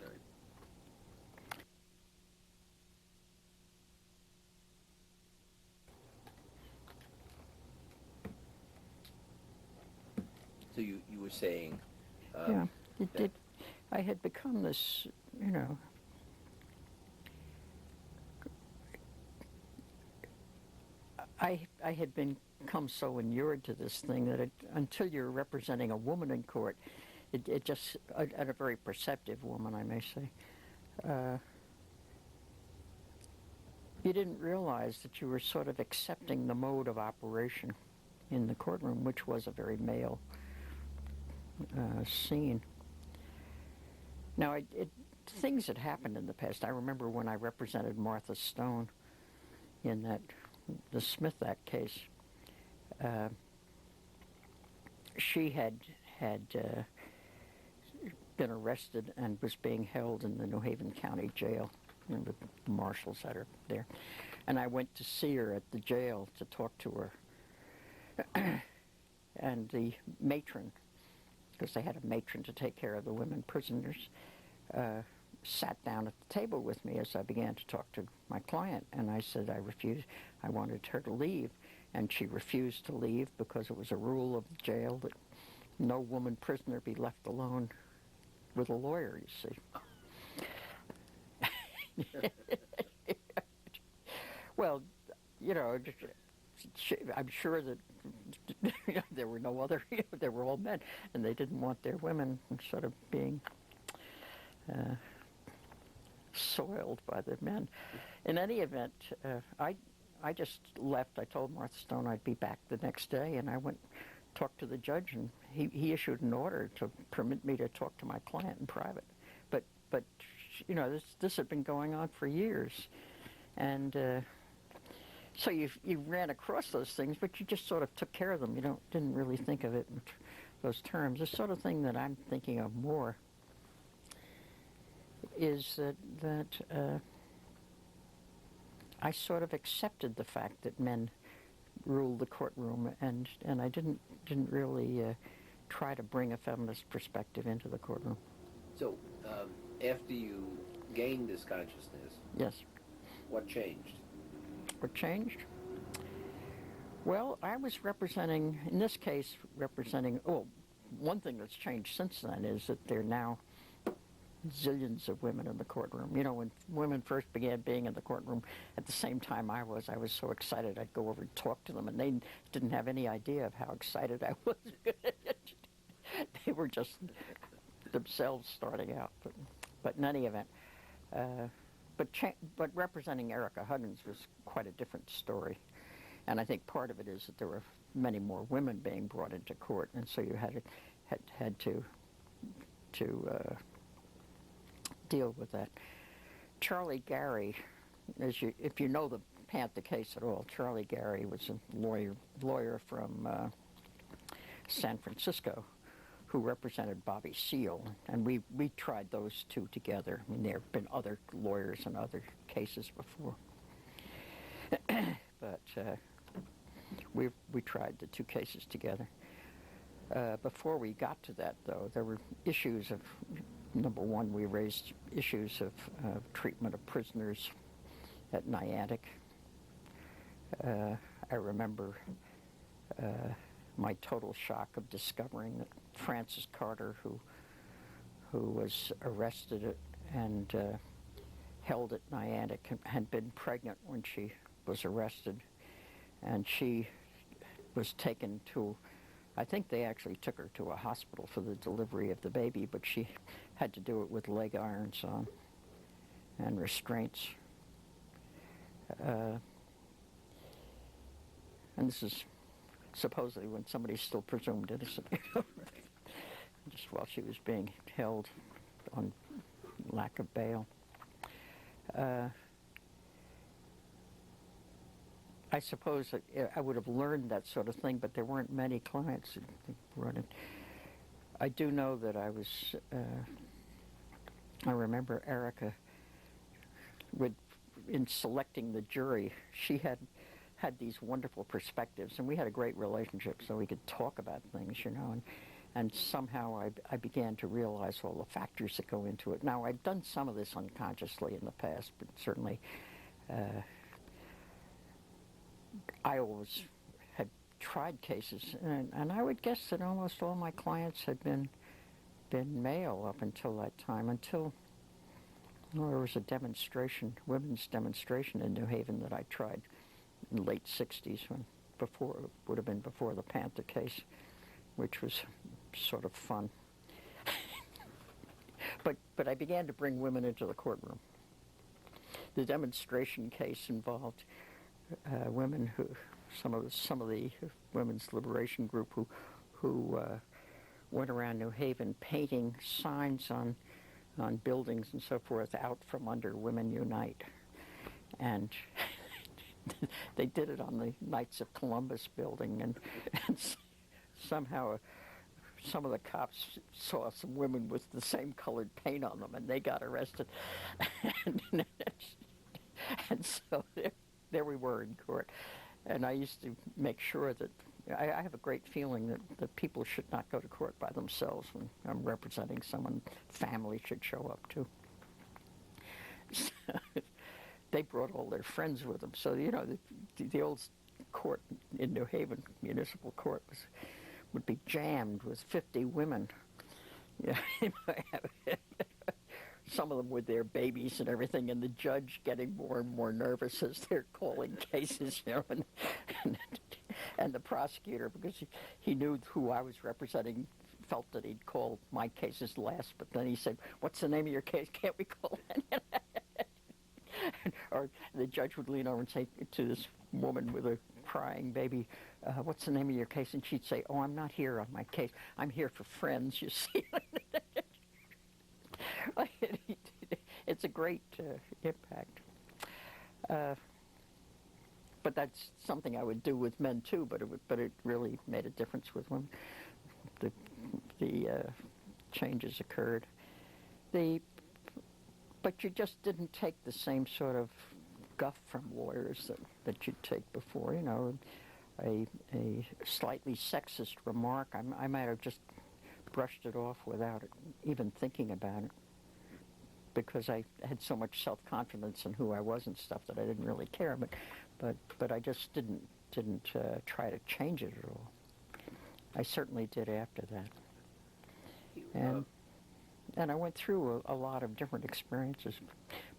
So you were saying... yeah, it did. I had become this, I had become so inured to this thing that until you're representing a woman in court, it just, and a very perceptive woman, I may say, you didn't realize that you were sort of accepting the mode of operation in the courtroom, which was a very male scene. Now, things had happened in the past. I remember when I represented Martha Stone in the Smith Act case. She had been arrested and was being held in the New Haven County Jail. Remember, the marshals had her there. And I went to see her at the jail to talk to her. And the matron, because they had a matron to take care of the women prisoners, sat down at the table with me as I began to talk to my client, and I said I wanted her to leave, and she refused to leave because it was a rule of the jail that no woman prisoner be left alone with a lawyer, you see. Well, I'm sure that there were no other, they were all men, and they didn't want their women sort of being soiled by the men. In any event, I just left. I told Martha Stone I'd be back the next day, and I went talked to the judge, and he issued an order to permit me to talk to my client in private. But this had been going on for years, and so you ran across those things, but you just sort of took care of them. You didn't really think of it in those terms. The sort of thing that I'm thinking of more is that I sort of accepted the fact that men ruled the courtroom, and I didn't really try to bring a feminist perspective into the courtroom. So, after you gained this consciousness, yes, what changed? What changed? Well, I was representing, in this case, one thing that's changed since then is that there are now zillions of women in the courtroom. When women first began being in the courtroom at the same time I was so excited I'd go over and talk to them, and they didn't have any idea of how excited I was. They were just themselves starting out. But in any event, but representing Erica Huggins was quite a different story. And I think part of it is that there were many more women being brought into court, and so you had to deal with that. Charlie Gary if you know the Panther case at all, Charlie Gary was a lawyer from San Francisco who represented Bobby Seale, and we tried those two together. I mean, there have been other lawyers in other cases before, but we tried the two cases together. Before we got to that, though, there were issues of, number one, we raised issues of treatment of prisoners at Niantic. I remember my total shock of discovering that Frances Carter, who was arrested and held at Niantic, had been pregnant when she was arrested, and she was taken to, I think they actually took her to a hospital for the delivery of the baby, but she had to do it with leg irons on and restraints. And this is supposedly when somebody's still presumed innocent, just while she was being held on lack of bail. I suppose that I would have learned that sort of thing, but there weren't many clients running. I do know that I remember Erica in selecting the jury, she had these wonderful perspectives, and we had a great relationship, so we could talk about things, and somehow I began to realize all the factors that go into it. Now, I've done some of this unconsciously in the past, but certainly I always had tried cases, and I would guess that almost all my clients had been male up until that time, until there was a demonstration, women's demonstration in New Haven that I tried in the late 60s, would have been before the Panther case, which was sort of fun. But I began to bring women into the courtroom. The demonstration case involved women some of the women's liberation group who went around New Haven painting signs on buildings and so forth, "Out from under, Women Unite," and they did it on the Knights of Columbus building, and somehow some of the cops saw some women with the same colored paint on them, and they got arrested. And so there we were in court. And I used to make sure that I have a great feeling that people should not go to court by themselves when I'm representing someone family should show up to. So they brought all their friends with them. So, the old court in New Haven, municipal court, would be jammed with 50 women. Yeah, some of them with their babies and everything, and the judge getting more and more nervous as they're calling cases, and the prosecutor, because he knew who I was representing, felt that he'd call my cases last, but then he said, "What's the name of your case? Can't we call that?" Or the judge would lean over and say to this woman with a crying baby, "What's the name of your case?" And she'd say, "Oh, I'm not here on my case. I'm here for friends, you see." It's a great impact. But that's something I would do with men too. But it really made a difference with women. The changes occurred. But you just didn't take the same sort of guff from lawyers that you'd take before. A slightly sexist remark, I might have just brushed it off without even thinking about it, because I had so much self-confidence in who I was and stuff that I didn't really care. But I just didn't try to change it at all. I certainly did after that. And I went through a lot of different experiences.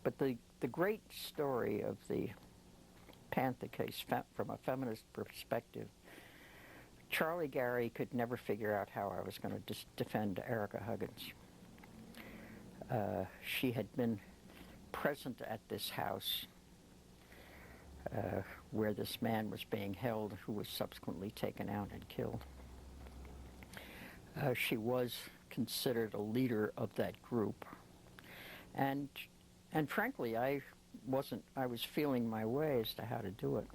But the great story of the Panther case from a feminist perspective, Charlie Gary could never figure out how I was going to defend Erica Huggins. She had been present at this house where this man was being held, who was subsequently taken out and killed. She was considered a leader of that group. And frankly, I I was feeling my way as to how to do it.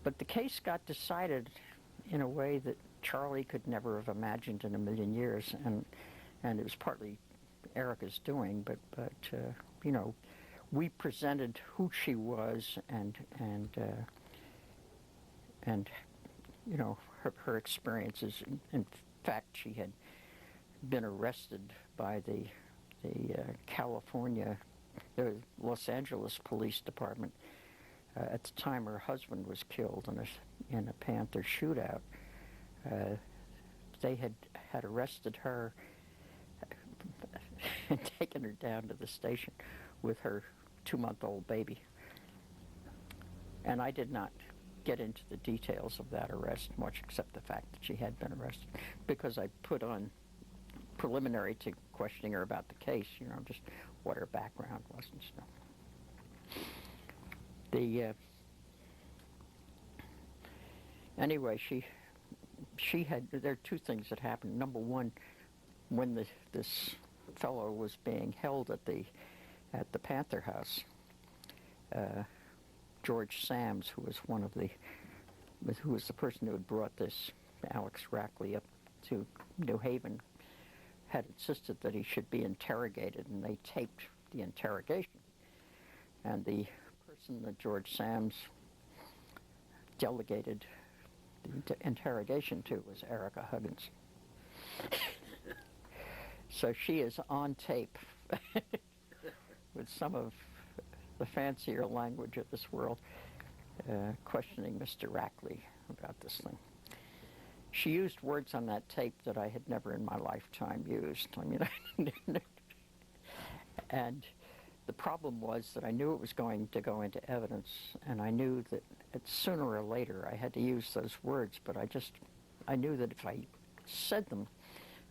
But the case got decided in a way that Charlie could never have imagined in a million years, and it was partly Erica's doing, but you know, we presented who she was and you know, her experiences. In fact, she had been arrested by the Los Angeles Police Department at the time her husband was killed in a Panther shootout. They had arrested her and taken her down to the station with her 2-month-old baby. And I did not get into the details of that arrest much, except the fact that she had been arrested, because I put on preliminary to questioning her about the case, you know, just what her background was and stuff. Anyway, she had, there are two things that happened. Number one, when this fellow was being held at the Panther House, George Sams, who was the person who had brought this Alex Rackley up to New Haven, had insisted that he should be interrogated, and they taped the interrogation. And the person that George Sams delegated the interrogation to was Erica Huggins. So she is on tape with some of the fancier language of this world, questioning Mr. Rackley about this thing. She used words on that tape that I had never in my lifetime used. I mean, and the problem was that I knew it was going to go into evidence, and I knew that sooner or later I had to use those words, but I knew that if I said them,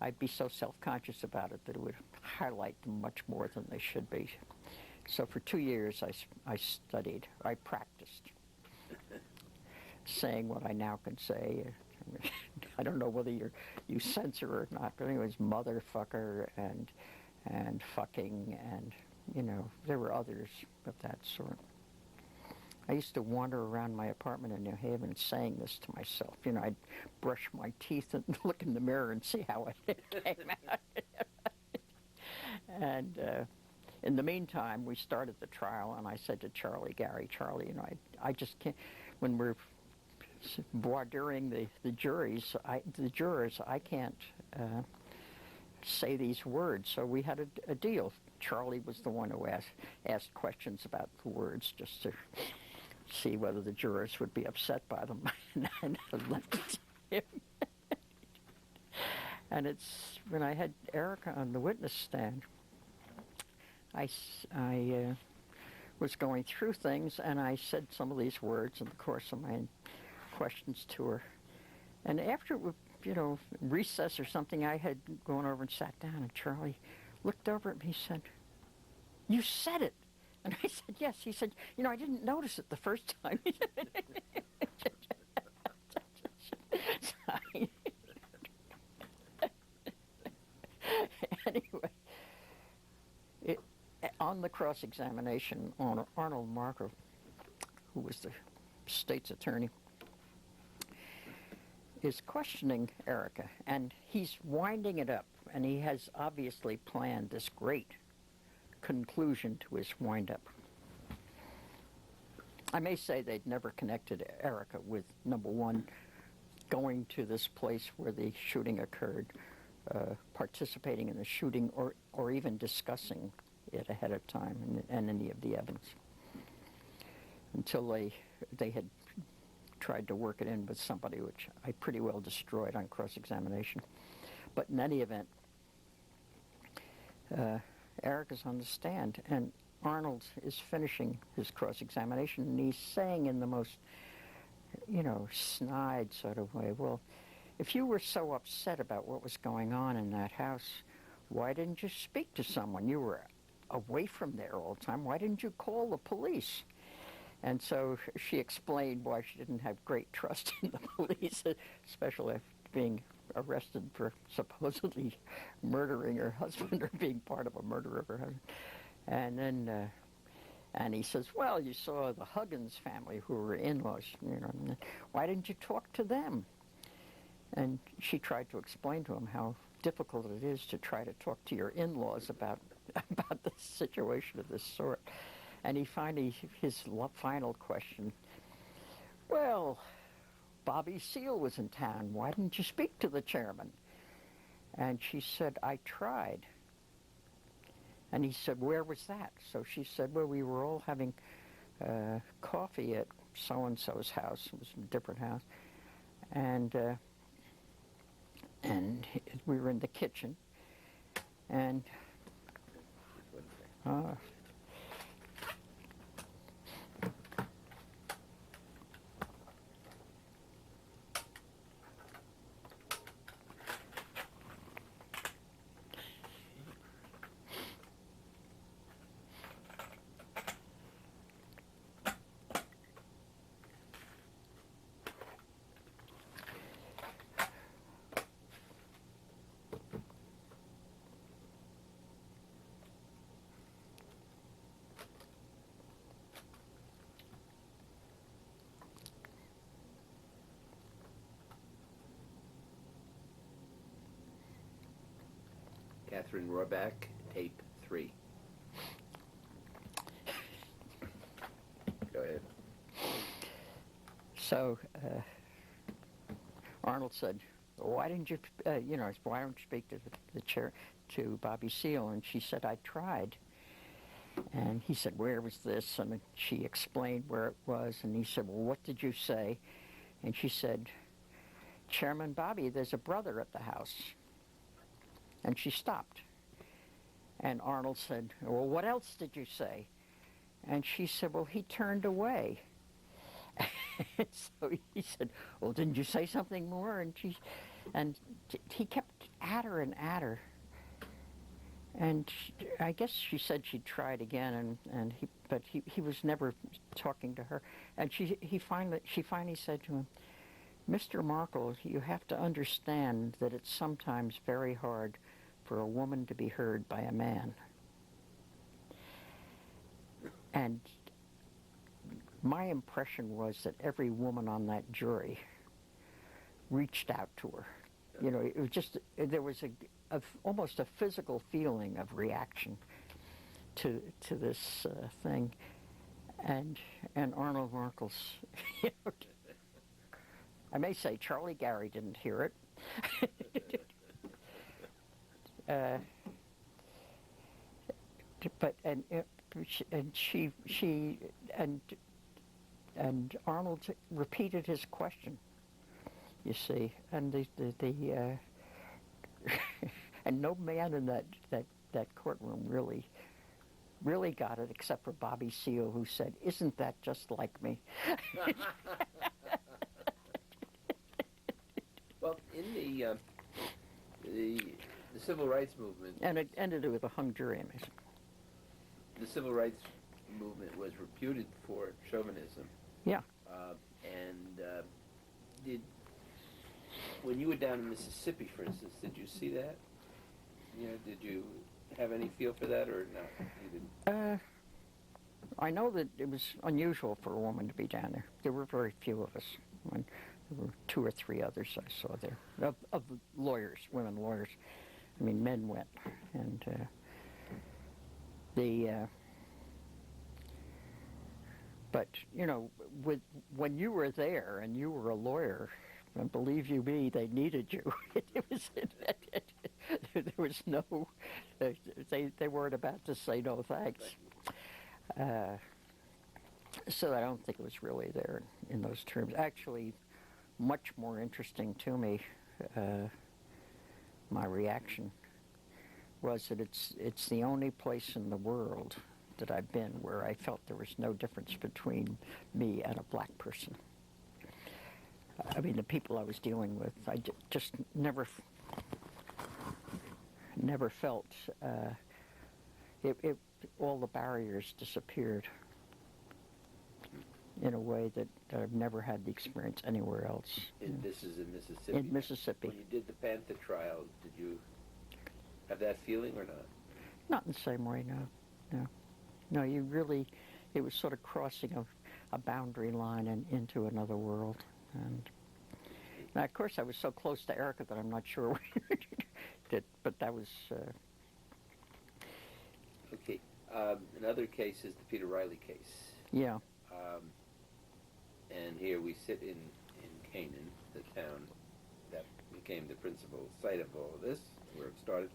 I'd be so self-conscious about it that it would highlight them much more than they should be. So for 2 years I studied, I practiced saying what I now can say. I don't know whether you censor or not, but anyways, motherfucker and fucking, and you know, there were others of that sort. I used to wander around my apartment in New Haven saying this to myself. You know, I'd brush my teeth and look in the mirror and see how it came out. And in the meantime, we started the trial, and I said to Charlie, you know, I just can't, when we're voir diring the jurors, I can't say these words. So we had a deal. Charlie was the one who asked questions about the words just to see whether the jurors would be upset by them, and I left it to him. And it's when I had Erica on the witness stand, I was going through things, and I said some of these words in the course of my questions to her. And after, you know, recess or something, I had gone over and sat down, and Charlie looked over at me and said, "You said it." And I said, "Yes." He said, "You know, I didn't notice it the first time." Anyway, on the cross-examination, Arnold Marker, who was the state's attorney, is questioning Erica, and he's winding it up, and he has obviously planned this great conclusion to his wind-up. I may say they'd never connected Erica with, number one, going to this place where the shooting occurred, participating in the shooting, or even discussing it ahead of time and any of the evidence, until they had tried to work it in with somebody, which I pretty well destroyed on cross-examination. But in any event, Eric is on the stand, and Arnold is finishing his cross-examination, and he's saying in the most, you know, snide sort of way, "Well, if you were so upset about what was going on in that house, why didn't you speak to someone? You were away from there all the time. Why didn't you call the police?" And so she explained why she didn't have great trust in the police, especially after being arrested for supposedly murdering her husband or being part of a murder of her husband. And then And he says, well, you saw the Huggins family who were in-laws, why didn't you talk to them? And she tried to explain to him how difficult it is to try to talk to your in-laws about the situation of this sort. And he finally, his final question, well, Bobby Seale was in town. Why didn't you speak to the chairman? And she said, I tried. And he said, where was that? So she said, well, we were all having coffee at so-and-so's house. It was a different house. And we were in the kitchen. And Catherine Roraback, tape 3. Go ahead. so Arnold said, why didn't you, why don't you speak to the chair, to Bobby Seale? And she said, I tried. And he said, where was this? And she explained where it was. And he said, well, what did you say? And she said, Chairman Bobby, there's a brother at the house. And she stopped. And Arnold said, well, what else did you say? And she said, well, he turned away. So he said, well, didn't you say something more? And he kept at her and at her. And I guess she said she tried again, but he was never talking to her. And she finally said to him, Mr. Markle, you have to understand that it's sometimes very hard for a woman to be heard by a man. And my impression was that every woman on that jury reached out to her. It was just, there was almost a physical feeling of reaction to this thing. And Arnold Markle's, I may say Charlie Gary didn't hear it. But Arnold repeated his question, you see, and the and no man in that courtroom really got it except for Bobby Seale, who said, "Isn't that just like me?" Well, in the civil rights movement, and it ended with a hung jury. the civil rights movement was reputed for chauvinism. Yeah. When you were down in Mississippi, for instance, did you see that? Did you have any feel for that, or not? You didn't? I know that it was unusual for a woman to be down there. There were very few of us. There were 2 or 3 others I saw there, of lawyers, women lawyers. I mean, men went, and but when you were there and you were a lawyer, and believe you me, they needed you. There was no, they weren't about to say no thanks. So I don't think it was really there in those terms. Actually, much more interesting to me, my reaction was that it's the only place in the world that I've been where I felt there was no difference between me and a black person. I mean, the people I was dealing with, I just never felt all the barriers disappeared in a way that I've never had the experience anywhere else. This is in Mississippi? In Mississippi. When you did the Panther trial, did you have that feeling or not? Not in the same way, no. No, you he was sort of crossing a boundary line and into another world. And now, of course, I was so close to Erica that I'm not sure but that was... Okay. Another case is the Peter Riley case. Yeah. And here we sit in Canaan, the town that became the principal site of all of this, where it started.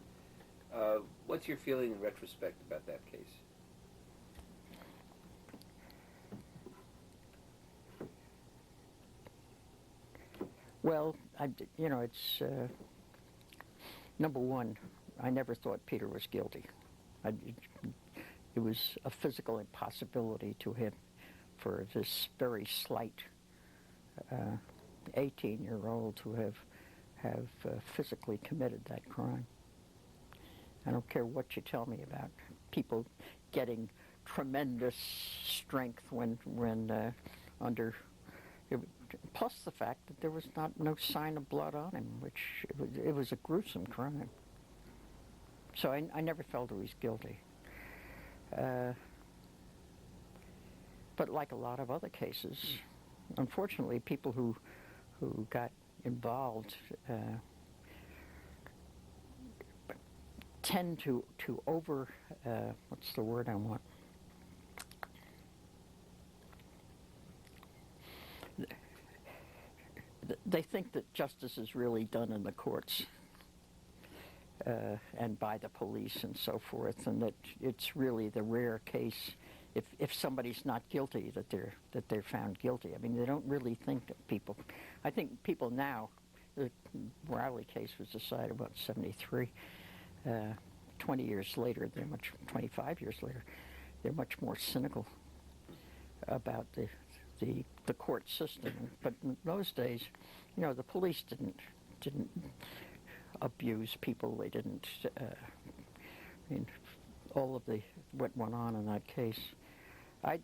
What's your feeling in retrospect about that case? Well, it's number one. I never thought Peter was guilty. It was a physical impossibility to him for this very slight 18-year-old to have physically committed that crime. I don't care what you tell me about people getting tremendous strength when under. Plus the fact that there was no sign of blood on him, which it was a gruesome crime. So I never felt he was guilty. But like a lot of other cases, unfortunately, people who got involved tend to over, what's the word I want? They think that justice is really done in the courts and by the police and so forth, and that it's really the rare case if somebody's not guilty that they're found guilty. I mean, they don't really think that people. I think people now. The Riley case was decided about 73. 20 years later, 25 years later, they're much more cynical about the court system. But in those days, the police didn't abuse people. They didn't. All of what went on in that case. I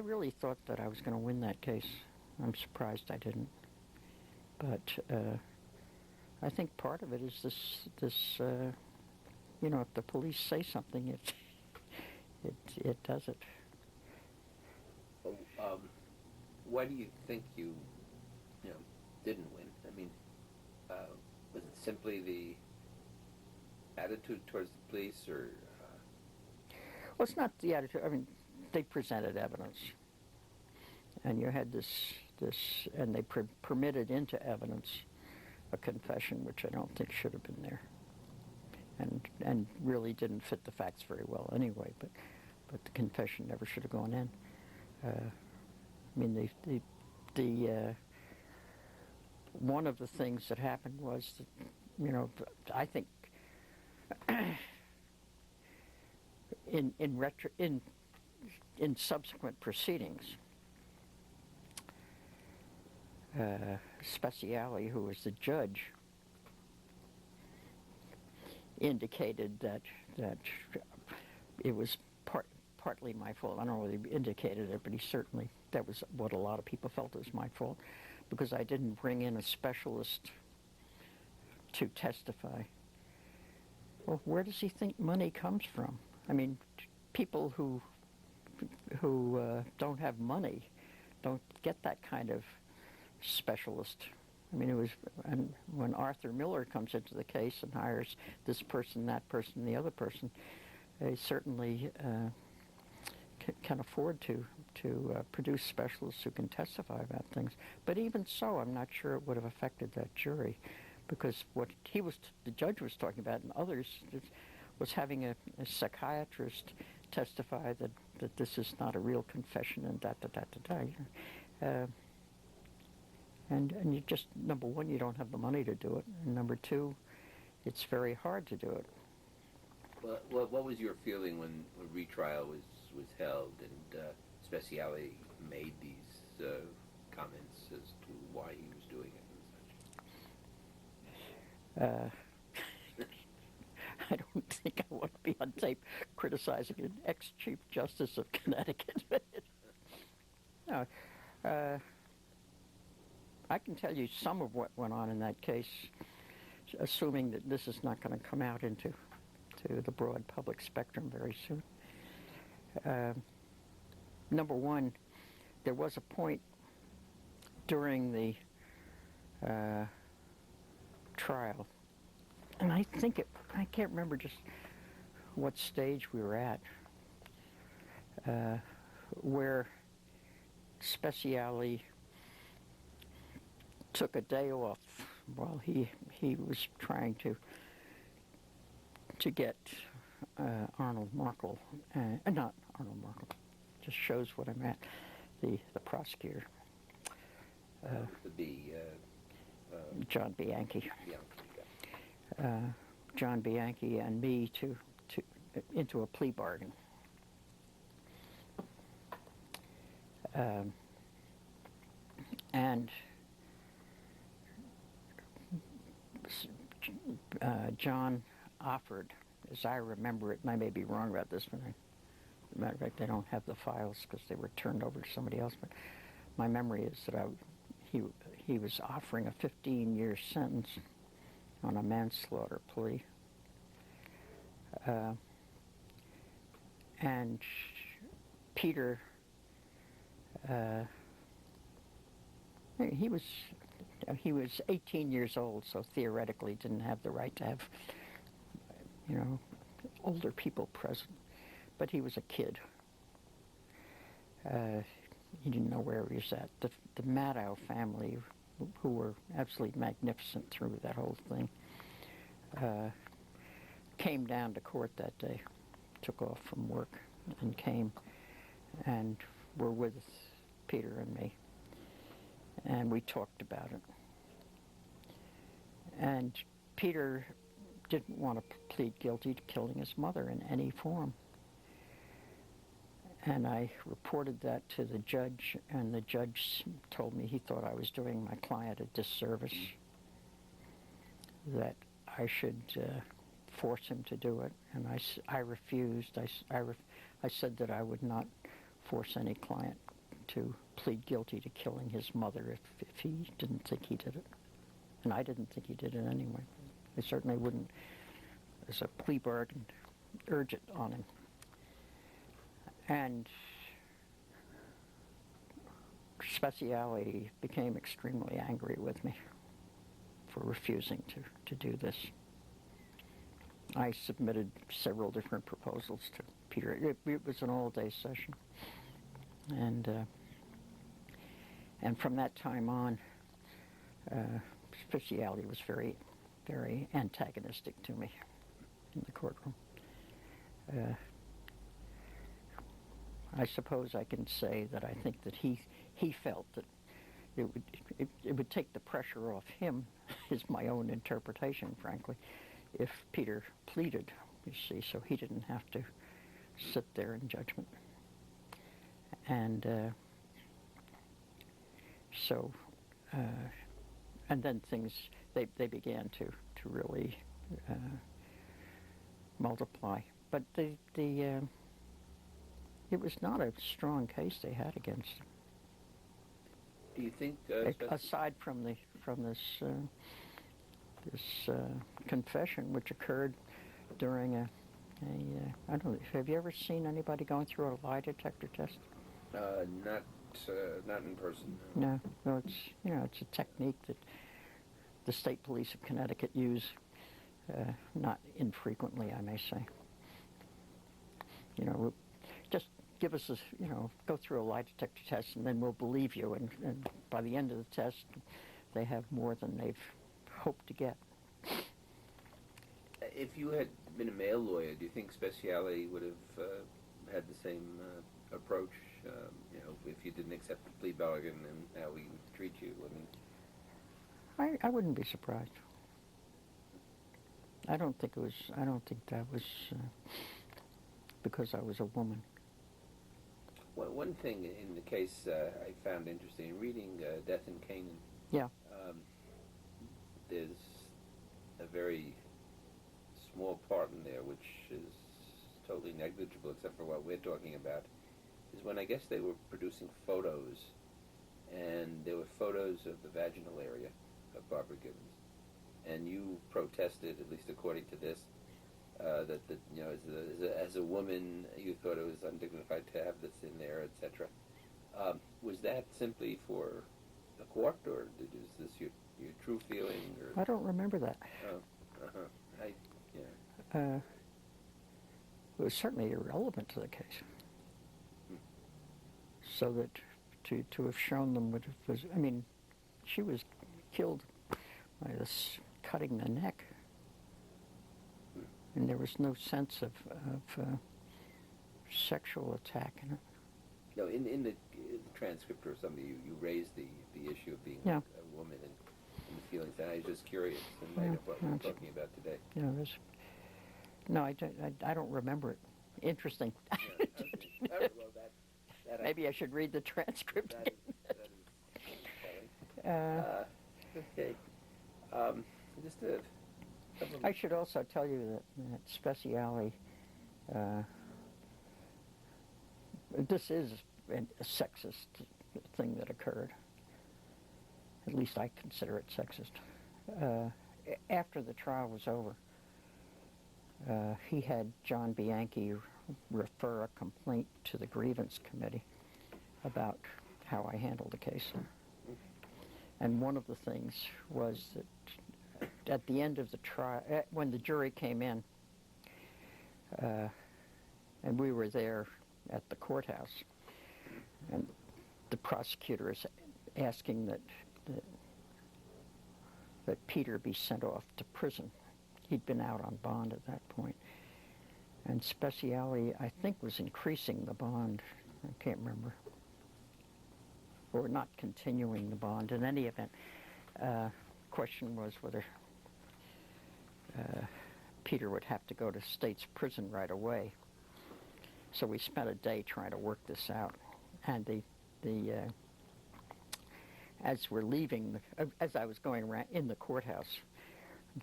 really thought that I was going to win that case. I'm surprised I didn't. But I think part of it is this. If the police say something, it does it. Why do you think you didn't win? I mean, was it simply the attitude towards the police, or? Well, it's not the attitude. I mean, they presented evidence, and you had this, and they permitted into evidence a confession, which I don't think should have been there, and really didn't fit the facts very well anyway. But the confession never should have gone in. I mean, the one of the things that happened was that, I think in subsequent proceedings, Speciale, who was the judge, indicated that it was partly my fault. I don't know whether he indicated it, but that was what a lot of people felt was my fault, because I didn't bring in a specialist to testify. Well, where does he think money comes from? I mean, people who don't have money don't get that kind of specialist. I mean, it was, and when Arthur Miller comes into the case and hires this person, that person, the other person, they certainly can afford to produce specialists who can testify about things. But even so, I'm not sure it would have affected that jury, because what the judge was talking about, and others, was having a psychiatrist testify that this is not a real confession and and you just, number one, you don't have the money to do it, and number two, it's very hard to do it. Well, what was your feeling when retrial was held and Speciale made these comments as to why he was doing it and such? I don't think I want to be on tape criticizing an ex-Chief Justice of Connecticut. No, I can tell you some of what went on in that case, assuming that this is not going to come out into the broad public spectrum very soon. number one, there was a point during the trial, and I can't remember just what stage we were at, where Speciale took a day off while he was trying to get Arnold Markle, not Arnold Markle, just shows what I'm at, the prosecutor. John Bianchi. John Bianchi and me to into a plea bargain. And John offered, as I remember it, and I may be wrong about this, but as a matter of fact, I don't have the files because they were turned over to somebody else, but my memory is that he was offering a 15-year sentence on a manslaughter plea. And Peter, he was 18 years old, so theoretically didn't have the right to have, older people present. But he was a kid. He didn't know where he was at. The Maddow family, who were absolutely magnificent through that whole thing, came down to court that day, took off from work and came and were with Peter and me. And we talked about it. And Peter didn't want to plead guilty to killing his mother in any form. And I reported that to the judge, and the judge told me he thought I was doing my client a disservice, that I should force him to do it. And I refused. I said that I would not force any client to plead guilty to killing his mother if he didn't think he did it. And I didn't think he did it anyway. I certainly wouldn't, as a plea bargain, urge it on him. And Speciale became extremely angry with me for refusing to do this. I submitted several different proposals to Peter. It was an all-day session. And from that time on, Speciale was very, very antagonistic to me in the courtroom. I suppose I can say that I think that he felt that it would take the pressure off him, is my own interpretation, frankly, if Peter pleaded, you see, so he didn't have to sit there in judgment. And and then things, they began to really multiply. But it was not a strong case they had against him. Do you think, aside from this confession, which occurred during I don't know, have you ever seen anybody going through a lie detector test? Not in person. No. Well, it's a technique that the state police of Connecticut use, not infrequently, I may say. Just give us go through a lie detector test, and then we'll believe you. And by the end of the test, they have more than they've hoped to get. If you had been a male lawyer, do you think Speciale would have had the same approach? If you didn't accept the plea bargain and how we would treat you? I wouldn't be surprised. I don't think that was because I was a woman. Well, one thing in the case I found interesting, reading Death in Canaan. Yeah. There's a very small part in there which is totally negligible except for what we're talking about, is when I guess they were producing photos, and there were photos of the vaginal area of Barbara Gibbons, and you protested, at least according to this, that you know, as a woman, you thought it was undignified to have this in there, etc. Was that simply for the court, or is this your true feeling? Or I don't remember that. oh, I yeah. It was certainly irrelevant to the case. So that to have shown them what it was, I mean, she was killed by this cutting the neck, and there was no sense of sexual attack in it. No, in the transcript or something, you raised the issue of being Yeah. a woman and the feelings. And I was just curious in light of what we're talking about today. Yeah, no, I don't remember it. Interesting. Yeah, okay. All right, well, that Maybe I should read the transcript that is again. okay. Just a couple I should also tell you that Speciale, this is a sexist thing that occurred. At least I consider it sexist. After the trial was over, he had John Bianchi refer a complaint to the grievance committee about how I handled the case. And one of the things was that at the end of the trial, when the jury came in, and we were there at the courthouse, and the prosecutor is asking that Peter be sent off to prison. He'd been out on bond at that point. And Speciale, I think, was increasing the bond. I can't remember. Or not continuing the bond. In any event, question was whether Peter would have to go to state's prison right away. So we spent a day trying to work this out. And as we're leaving, as I was going around in the courthouse,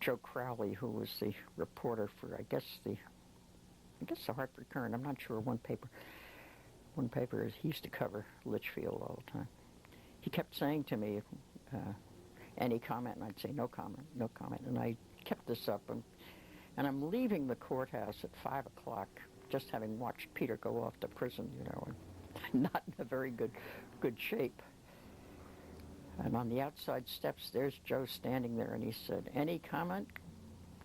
Joe Crowley, who was the reporter for, I guess the Hartford Courant, I'm not sure, one paper, he used to cover Litchfield all the time. He kept saying to me, any comment, and I'd say no comment, no comment. And I kept this up, and I'm leaving the courthouse at 5 o'clock, just having watched Peter go off to prison, you know, and not in a very good shape. And on the outside steps, there's Joe standing there, and he said, any comment,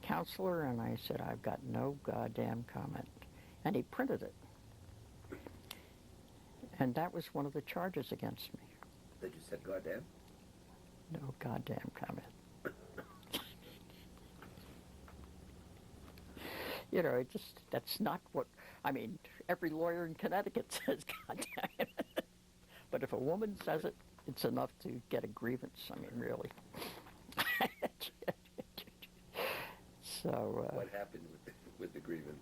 counselor? And I said, I've got no goddamn comment. And he printed it. And that was one of the charges against me. that you said goddamn? No goddamn comment. You know, that's not what, I mean, every lawyer in Connecticut says goddamn. But if a woman says it, it's enough to get a grievance. I mean, really. So What happened with the grievance?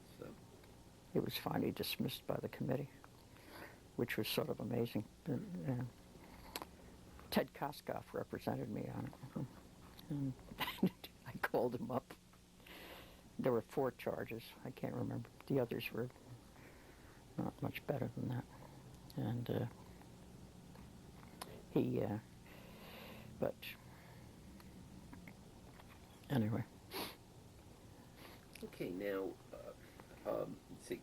it was finally dismissed by the committee, which was sort of amazing. Ted Koskoff represented me on it. And I called him up. There were 4 charges. I can't remember. The others were not much better than that. And but anyway. Okay, now, let's see.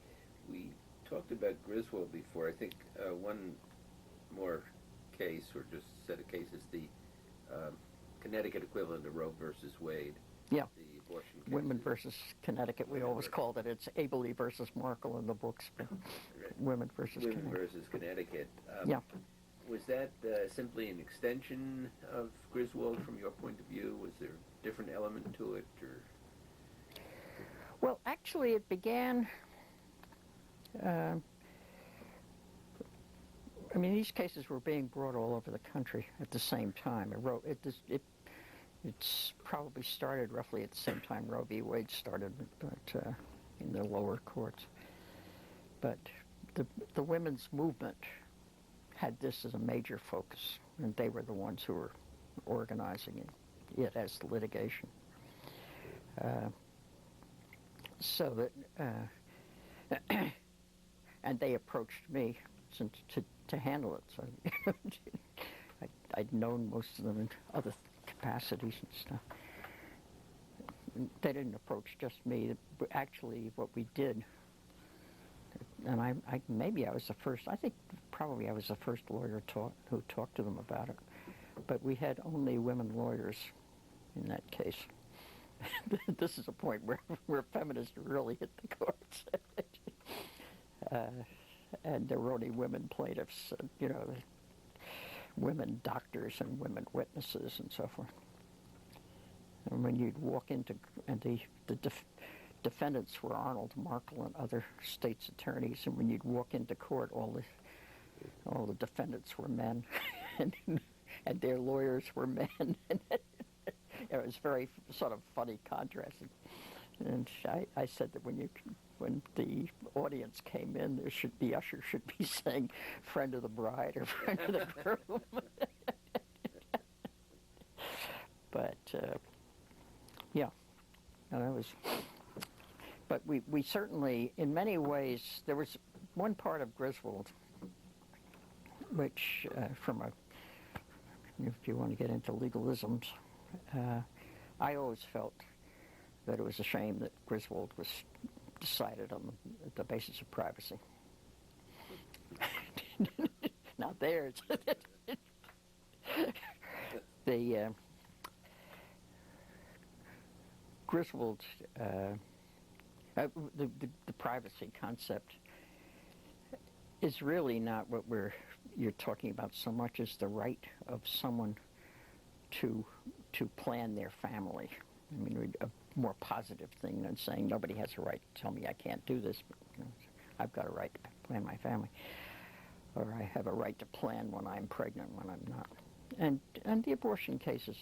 We talked about Griswold before. I think one more case, or just set of cases, the Connecticut equivalent of Roe versus Wade. Yeah. The abortion case. Women versus Connecticut. We always called it. It's Abely versus Markle in the books, but Women versus Women Connecticut. versus Connecticut. Yeah. Was that simply an extension of Griswold from your point of view? Was there a different element to it, or? Well, actually, it began. I mean, these cases were being brought all over the country at the same time. It's probably started roughly at the same time Roe v. Wade started, but in the lower courts. But the women's movement had this as a major focus, and they were the ones who were organizing it as litigation. So that, and they approached me to handle it. So I'd known most of them in other capacities and stuff. they didn't approach just me. Actually, what we did, and maybe I was the first. I think probably I was the first lawyer who talked to them about it. But we had only women lawyers in that case. This is a point where feminists really hit the courts. And there were only women plaintiffs, women doctors and women witnesses and so forth. And when you'd walk into, and the defendants were Arnold Markle and other states' attorneys, and when you'd walk into court, all the defendants were men, and their lawyers were men. It was very sort of funny contrasting. And I said that when the audience came in, the usher should be saying "friend of the bride" or "friend of the groom." But yeah, and that was. But we certainly, in many ways, there was one part of Griswold, which if you want to get into legalisms, I always felt that it was a shame that Griswold was decided on the basis of privacy. Not theirs. The Griswold, the privacy concept is really not what you're talking about so much as the right of someone to plan their family. I mean, a more positive thing than saying nobody has a right to tell me I can't do this, but I've got a right to plan my family, or I have a right to plan when I'm pregnant, when I'm not. And the abortion cases,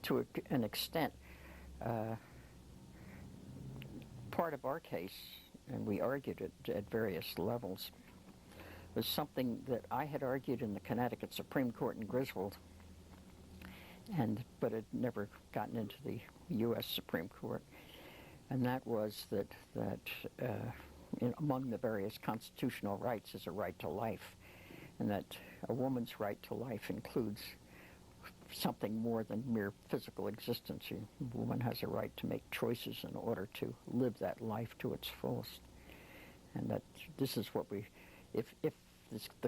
to an extent, part of our case, and we argued it at various levels, was something that I had argued in the Connecticut Supreme Court in Griswold, but had never gotten into the U.S. Supreme Court, and that was that among the various constitutional rights is a right to life, and that a woman's right to life includes something more than mere physical existence. A woman has a right to make choices in order to live that life to its fullest, and that this is what the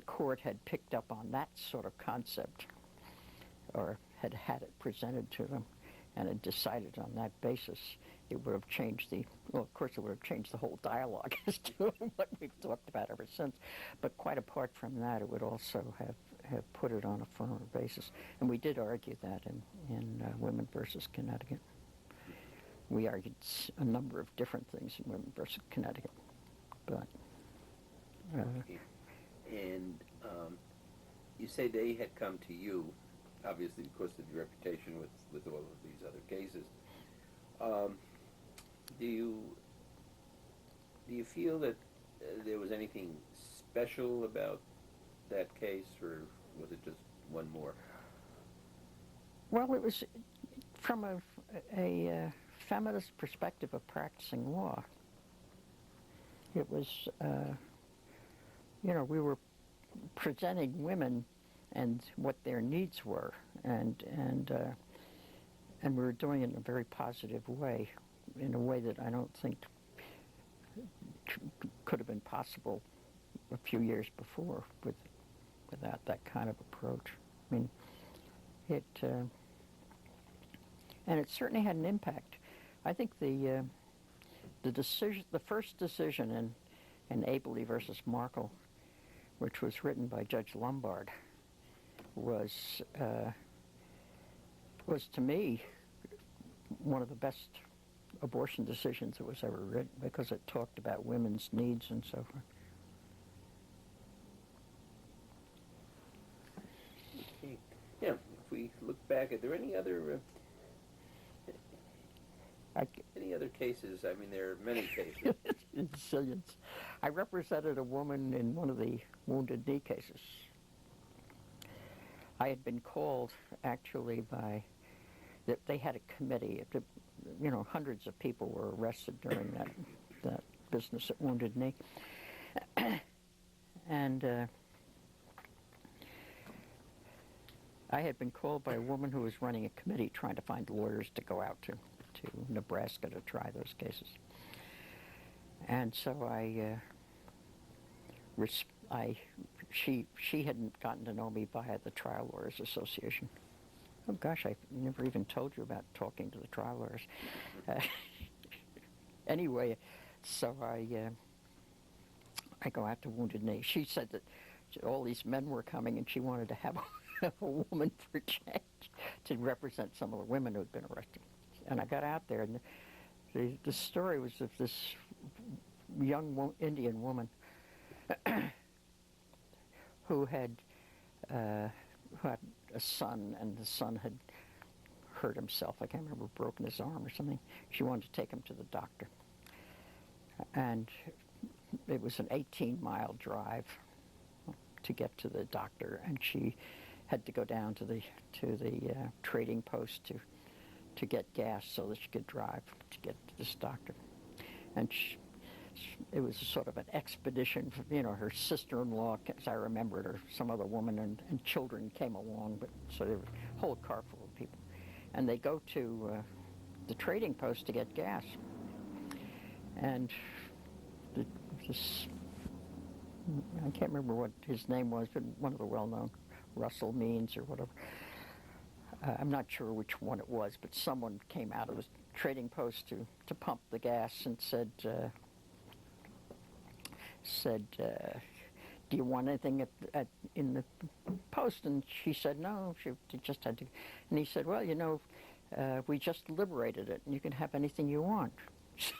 court had picked up on that sort of concept, or had it presented to them, and had decided on that basis, it would have changed of course it would have changed the whole dialogue as to what we've talked about ever since. But quite apart from that, it would also have put it on a firmer basis. And we did argue that in Women versus Connecticut. We argued a number of different things in Women versus Connecticut. But and you say they had come to you, obviously because of your reputation with all of these other cases. Do you feel that there was anything special about that case, or was it just one more? Well, it was from a feminist perspective of practicing law. It was, we were presenting women and what their needs were, and we were doing it in a very positive way, in a way that I don't think could have been possible a few years before without that kind of approach. I mean, it certainly had an impact. I think the first decision in Abley versus Markle, which was written by Judge Lombard, was to me one of the best abortion decisions that was ever written, because it talked about women's needs and so forth. Okay. Yeah, if we look back, are there any other cases? I mean, there are many cases. Zillions. I represented a woman in one of the Wounded Knee cases. I had been called, actually, that they had a committee. Hundreds of people were arrested during that business at Wounded Knee. And I had been called by a woman who was running a committee trying to find lawyers to go out to to Nebraska to try those cases. And so she hadn't gotten to know me via the Trial Lawyers Association. Oh gosh, I never even told you about talking to the trial lawyers. Anyway, so I go out to Wounded Knee. She said that all these men were coming, and she wanted to have a woman for change to represent some of the women who had been arrested. And I got out there, and the story was of this young Indian woman who had a son, and the son had hurt himself. I can't remember, broken his arm or something. She wanted to take him to the doctor. And it was an 18-mile drive to get to the doctor, and she had to go down to the trading post to get gas so that she could drive to get to this doctor. And it was sort of an expedition. Her sister-in-law, as I remembered, or some other woman, and children came along, but so there was a whole car full of people. And they go to the trading post to get gas. And this, I can't remember what his name was, but one of the well-known, Russell Means or whatever. I'm not sure which one it was, but someone came out of the trading post to pump the gas and said, do you want anything in the post? And she said no, she just had to. And he said, well, we just liberated it, and you can have anything you want. So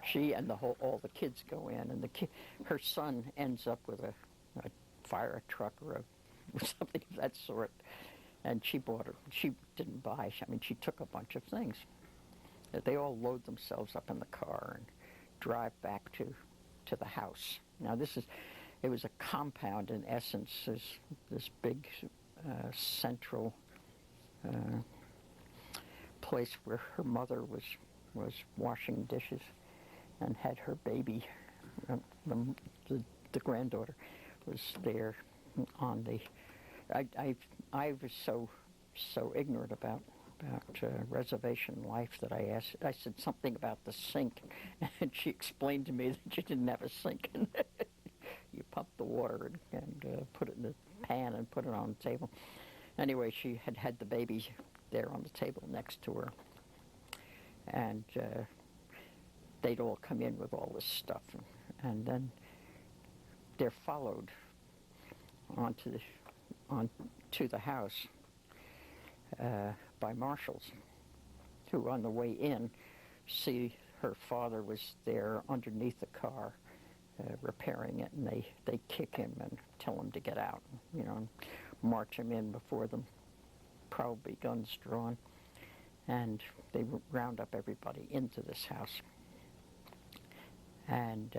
she and all the kids go in, and her son ends up with a fire truck or something of that sort. And she didn't buy. She took a bunch of things. They all load themselves up in the car and drive back to the house. Now it was a compound in essence, this big central place where her mother was washing dishes and had her baby. The granddaughter was there on the. I was so ignorant about reservation life that I said something about the sink, and she explained to me that you didn't have a sink. You pump the water and put it in the pan and put it on the table. Anyway, she had the baby there on the table next to her, and they'd all come in with all this stuff, and then they're followed onto the house by marshals, who on the way in see her father was there underneath the car repairing it, and they kick him and tell him to get out, and march him in before them, probably guns drawn, and they round up everybody into this house. And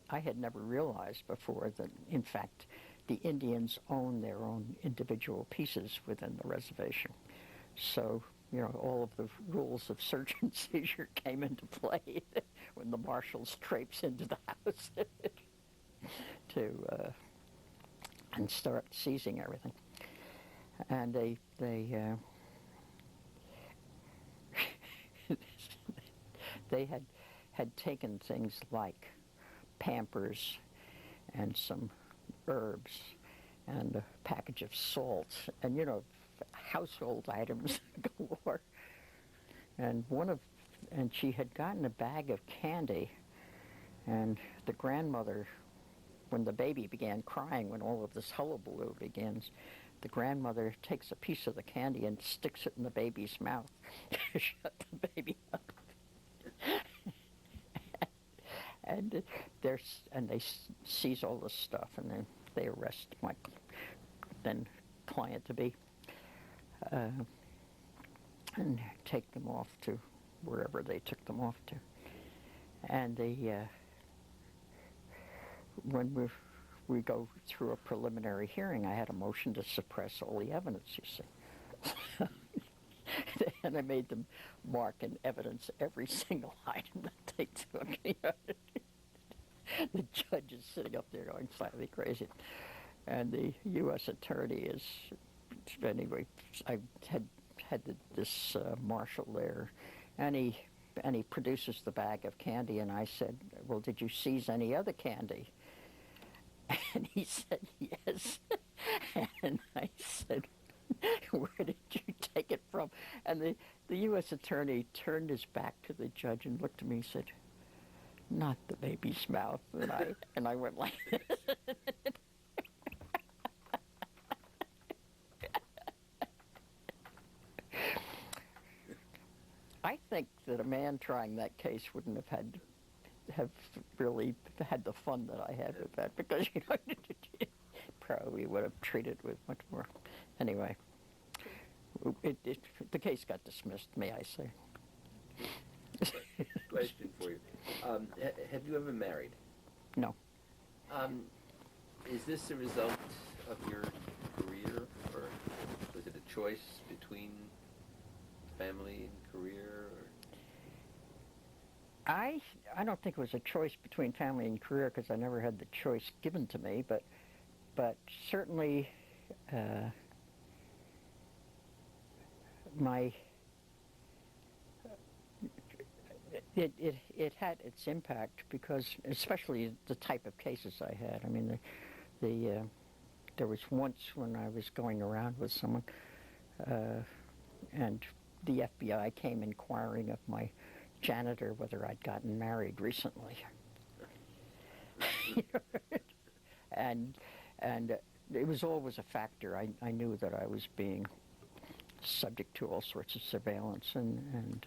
I had never realized before that, in fact, the Indians own their own individual pieces within the reservation. So, all of the rules of search and seizure came into play when the marshals traipse into the house and start seizing everything. And they had taken things like Pampers and some herbs and a package of salt and household items galore. And she had gotten a bag of candy, and the grandmother, when the baby began crying, when all of this hullabaloo begins, the grandmother takes a piece of the candy and sticks it in the baby's mouth to shut the baby up. And they seize all this stuff, and then they arrest my then client-to-be and take them off to wherever they took them off to. And when we go through a preliminary hearing, I had a motion to suppress all the evidence, you see. And I made them mark in evidence every single item that they took. The judge is sitting up there going slightly crazy. and the U.S. attorney is, anyway, I had this marshal there, and he produces the bag of candy, and I said, well, did you seize any other candy? And he said, yes. And I said, where did you take it from? And the U.S. attorney turned his back to the judge and looked at me and said, not the baby's mouth. And I went like this. I think that a man trying that case wouldn't have really had the fun that I had with that, because probably would have treated it with much more. Anyway, the case got dismissed, may I say. Question for you. Have you ever married? No. Is this a result of your career, or was it a choice between family and career? Or? I don't think it was a choice between family and career, because I never had the choice given to me, but certainly it had its impact, because especially the type of cases I had. I mean, there was once when I was going around with someone, and the FBI came inquiring of my janitor whether I'd gotten married recently. and it was always a factor. I knew that I was being subject to all sorts of surveillance, and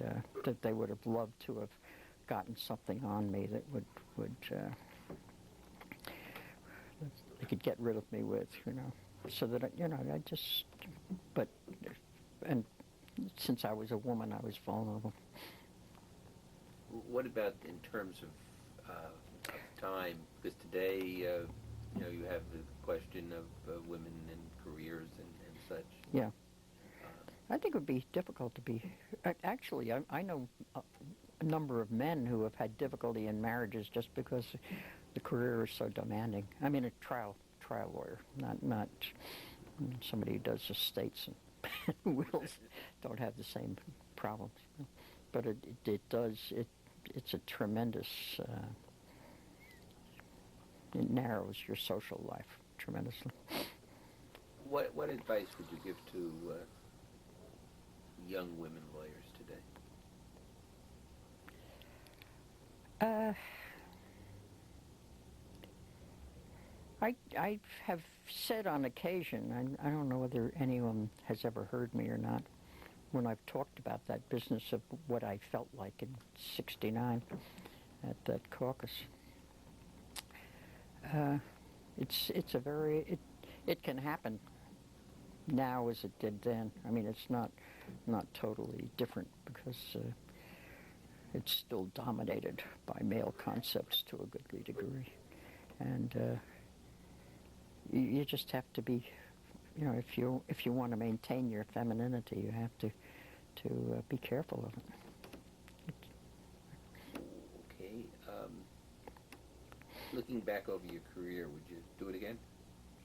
that they would have loved to have gotten something on me that would they could get rid of me with, so that I just, and since I was a woman, I was vulnerable. What about in terms of time? Because today, you have the question of women and careers and such. Yeah. I think it would be difficult to be... Actually, I know a number of men who have had difficulty in marriages just because the career is so demanding. I mean, a trial lawyer, not somebody who does estates and wills don't have the same problems. But it's a tremendous... it narrows your social life tremendously. What advice would you give to young women lawyers today? I have said on occasion, I don't know whether anyone has ever heard me or not, when I've talked about that business of what I felt like in '69 at that caucus. It's a very, it can happen now as it did then. I mean, it's not totally different, because it's still dominated by male concepts to a goodly degree, and you just have to be, if you want to maintain your femininity, you have to be careful of it. Okay. Looking back over your career, would you do it again?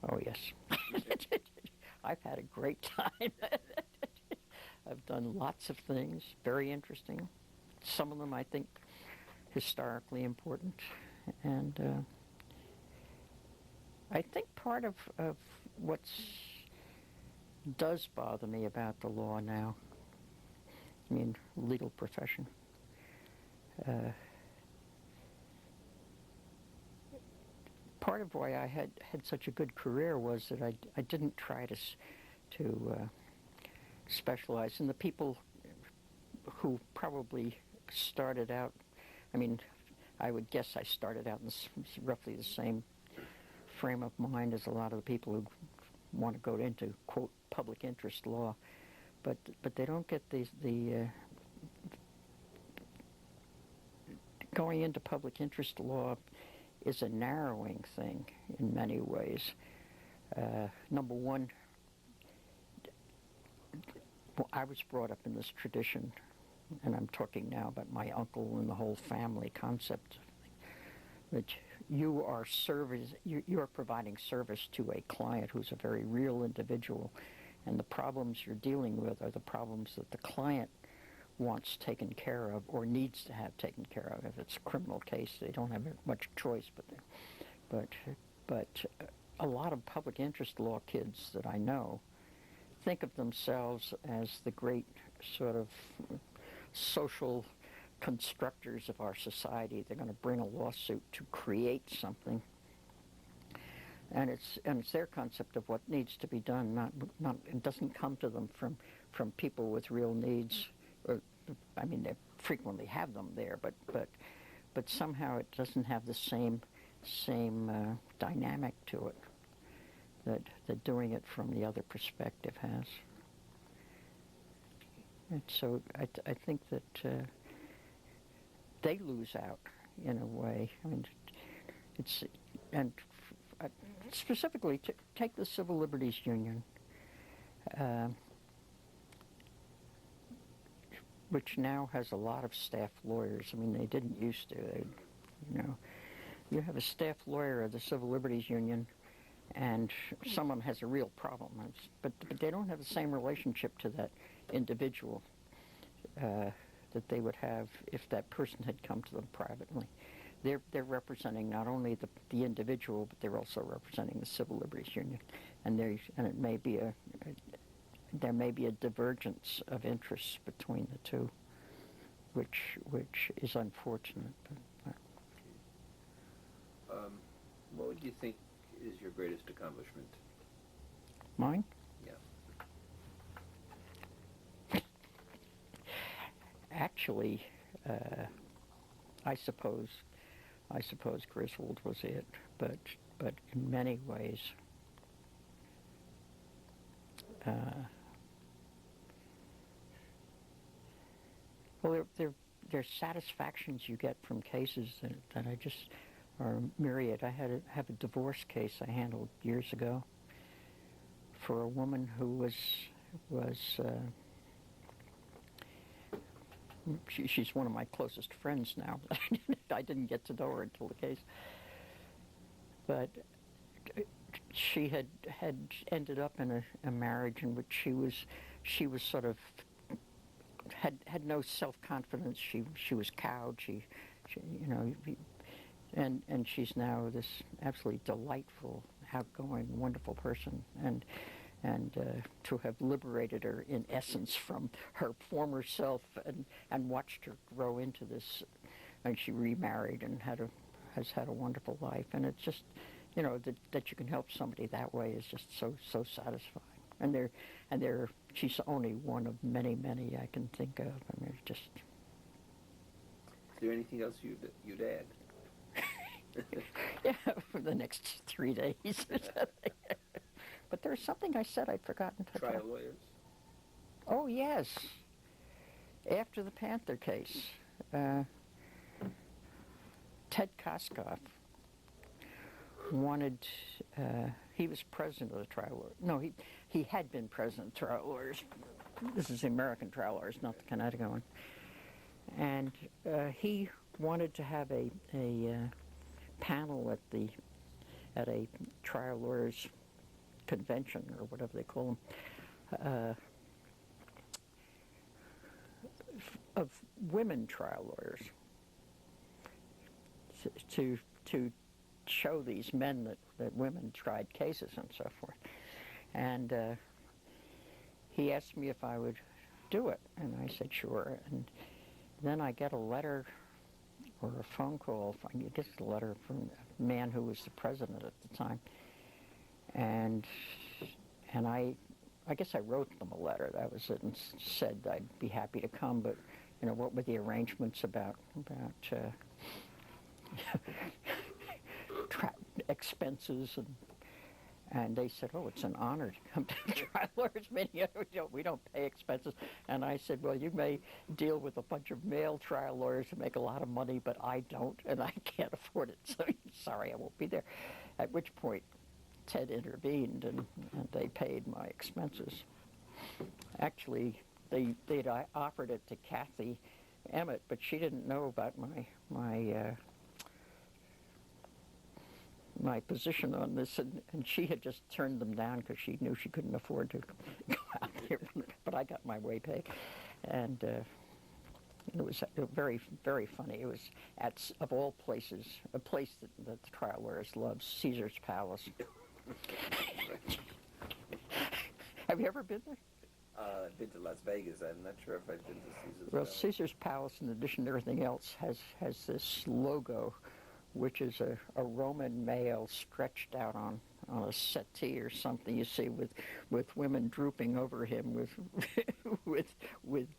Oh yes. I've had a great time. I've done lots of things, very interesting. Some of them I think historically important. And I think part of what does bother me about the law now, I mean, legal profession, part of why I had such a good career was that I didn't try to specialize. And the people who probably started out, I mean, I would guess I started out in roughly the same frame of mind as a lot of the people who want to go into, quote, public interest law, but they don't get the going into public interest law is a narrowing thing in many ways. Number one, I was brought up in this tradition, and I'm talking now about my uncle and the whole family concept, that you are you are providing service to a client who's a very real individual, and the problems you're dealing with are the problems that the client wants taken care of or needs to have taken care of. If it's a criminal case, they don't have much choice, but a lot of public interest law kids that I know think of themselves as the great sort of social constructors of our society. They're going to bring a lawsuit to create something, and it's their concept of what needs to be done. Not it doesn't come to them from people with real needs. I mean, they frequently have them there, but somehow it doesn't have the same dynamic to it that doing it from the other perspective has. And so I think that they lose out in a way. I mean, specifically take the Civil Liberties Union, which now has a lot of staff lawyers. I mean, they didn't used to. You have a staff lawyer of the Civil Liberties Union, and someone has a real problem, but they don't have the same relationship to that individual that they would have if that person had come to them privately. They're representing not only the individual, but they're also representing the Civil Liberties Union, and it may be there may be a divergence of interests between the two, which is unfortunate. What would you think is your greatest accomplishment? Mine? Yeah. Actually, I suppose Griswold was it, but in many ways, well, there's satisfactions you get from cases that I just are myriad. I have a divorce case I handled years ago for a woman who was she's one of my closest friends now. I didn't get to know her until the case, but she had ended up in a marriage in which she was sort of had no self-confidence. She was cowed. She and she's now this absolutely delightful, outgoing, wonderful person, and to have liberated her in essence from her former self and watched her grow into this, and she remarried and has had a wonderful life, and it's just that you can help somebody that way is just so satisfying. And she's only one of many I can think of. I mean, it's just. Is there anything else you'd add? Yeah, for the next 3 days. But there's something I said I'd forgotten to Trial lawyers? Oh, yes. After the Panther case, Ted Koskoff wanted, he was president of the trial lawyers. No, he had been president of trial lawyers. This is the American trial lawyers, not the Connecticut one. And he wanted to have a panel at a trial lawyers convention, or whatever they call them, of women trial lawyers to show these men that women tried cases and so forth. And he asked me if I would do it, and I said sure. And then I get a letter or a phone call, I guess a letter from a man who was the president at the time. And I guess I wrote them a letter, that was it, and said I'd be happy to come, but what were the arrangements about expenses, and they said, oh, it's an honor to come to the trial lawyers meeting. We don't pay expenses. And I said, well, you may deal with a bunch of male trial lawyers who make a lot of money, but I don't, and I can't afford it, so sorry, I won't be there. At which point, Ted intervened, and they paid my expenses. Actually, they'd offered it to Kathy Emmett, but she didn't know about my my position on this, and she had just turned them down because she knew she couldn't afford to go out there. But I got my way paid, and it was very, very funny. It was of all places, a place that the trial lawyers love, Caesar's Palace. Have you ever been there? I've been to Las Vegas. I'm not sure if I've been to Caesar's Well, Palace. Caesar's Palace, in addition to everything else, has this logo, which is a Roman male stretched out on a settee or something. You see, with women drooping over him with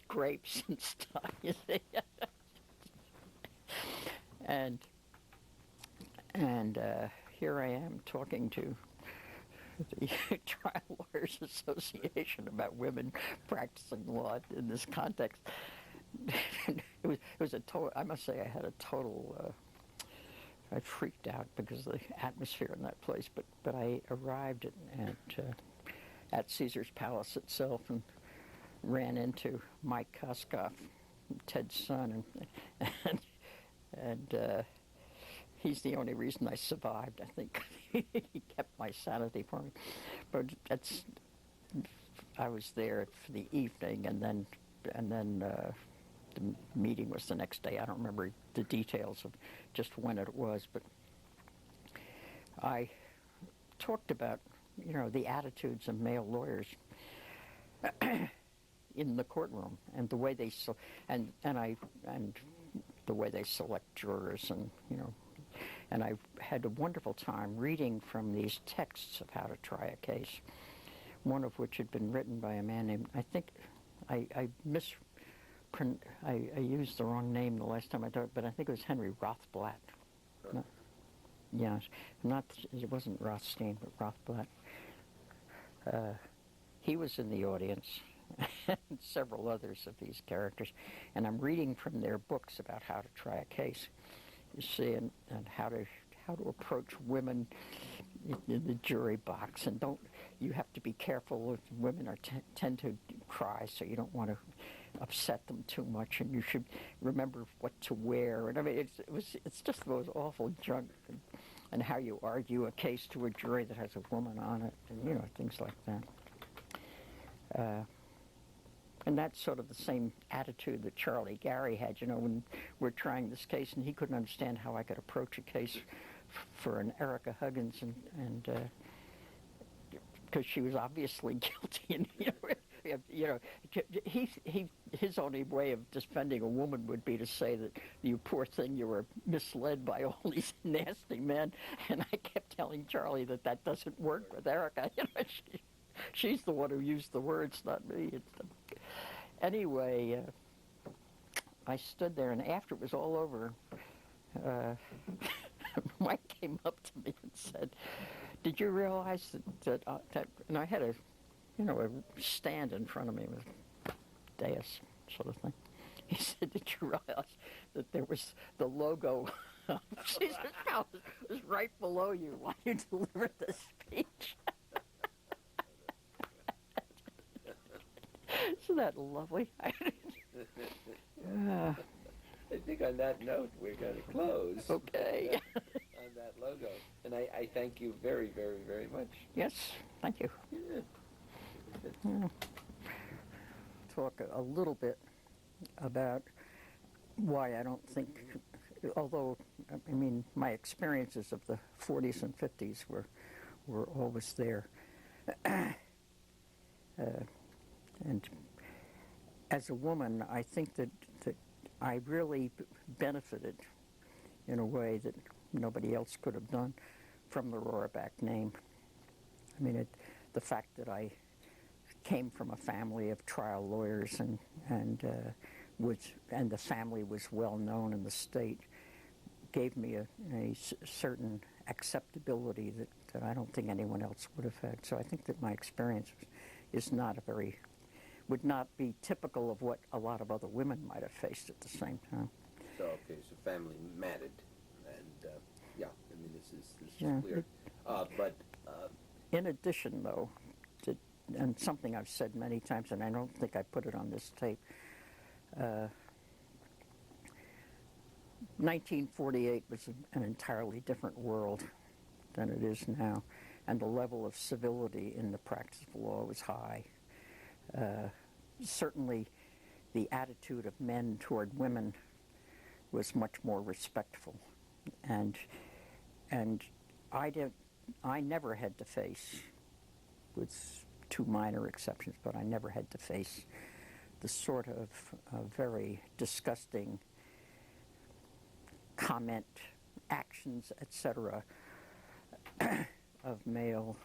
grapes and stuff. You see, and here I am talking to the Trial Lawyers Association about women practicing law in this context. It was a total. I must say, I had a total. I freaked out because of the atmosphere in that place. But I arrived at Caesar's Palace itself and ran into Mike Koskoff, Ted's son, and he's the only reason I survived. I think he kept my sanity for me. But I was there for the evening, and then the meeting was the next day. I don't remember the details of just when it was, but I talked about, the attitudes of male lawyers in the courtroom and the way they and the way they select jurors, and I had a wonderful time reading from these texts of how to try a case. One of which had been written by a man named, I think, I used the wrong name the last time I did it, but I think it was Henry Rothblatt. No, yes, it wasn't Rothstein, but Rothblatt. He was in the audience, and several others of these characters, and I'm reading from their books about how to try a case, you see, and how to approach women in the jury box, and you have to be careful if women tend to cry, so you don't want to upset them too much, and you should remember what to wear. And I mean, it's just those awful junk, and how you argue a case to a jury that has a woman on it, and things like that. And that's sort of the same attitude that Charlie Gary had, when we're trying this case, and he couldn't understand how I could approach a case for an Erica Huggins, and because she was obviously guilty, and his only way of defending a woman would be to say that, you poor thing, you were misled by all these nasty men, and I kept telling Charlie that doesn't work with Erica. She's the one who used the words, not me. Anyway, I stood there, and after it was all over, Mike came up to me and said, "Did you realize that?" And I had a stand in front of me with a dais sort of thing. He said, "Did you realize that there was the logo of Caesar's Palace was right below you while you delivered the speech?" Isn't that lovely? I think on that note, we're going to close. Okay. On that logo. And I thank you very, very, very much. Yes, thank you. Yeah. Talk a little bit about why I don't think, although, my experiences of the 40s and 50s were always there. And as a woman, I think that I really benefited in a way that nobody else could have done from the Roraback name. The fact that I came from a family of trial lawyers and the family was well known in the state gave me a certain acceptability that I don't think anyone else would have had. So I think that my experience is would not be typical of what a lot of other women might have faced at the same time. So family mattered, and this is clear. But in addition, though, and something I've said many times, and I don't think I put it on this tape, 1948 was an entirely different world than it is now, and the level of civility in the practice of law was high. Certainly, the attitude of men toward women was much more respectful, and I never had to face, with two minor exceptions, but I never had to face the sort of very disgusting comment, actions, etc., of male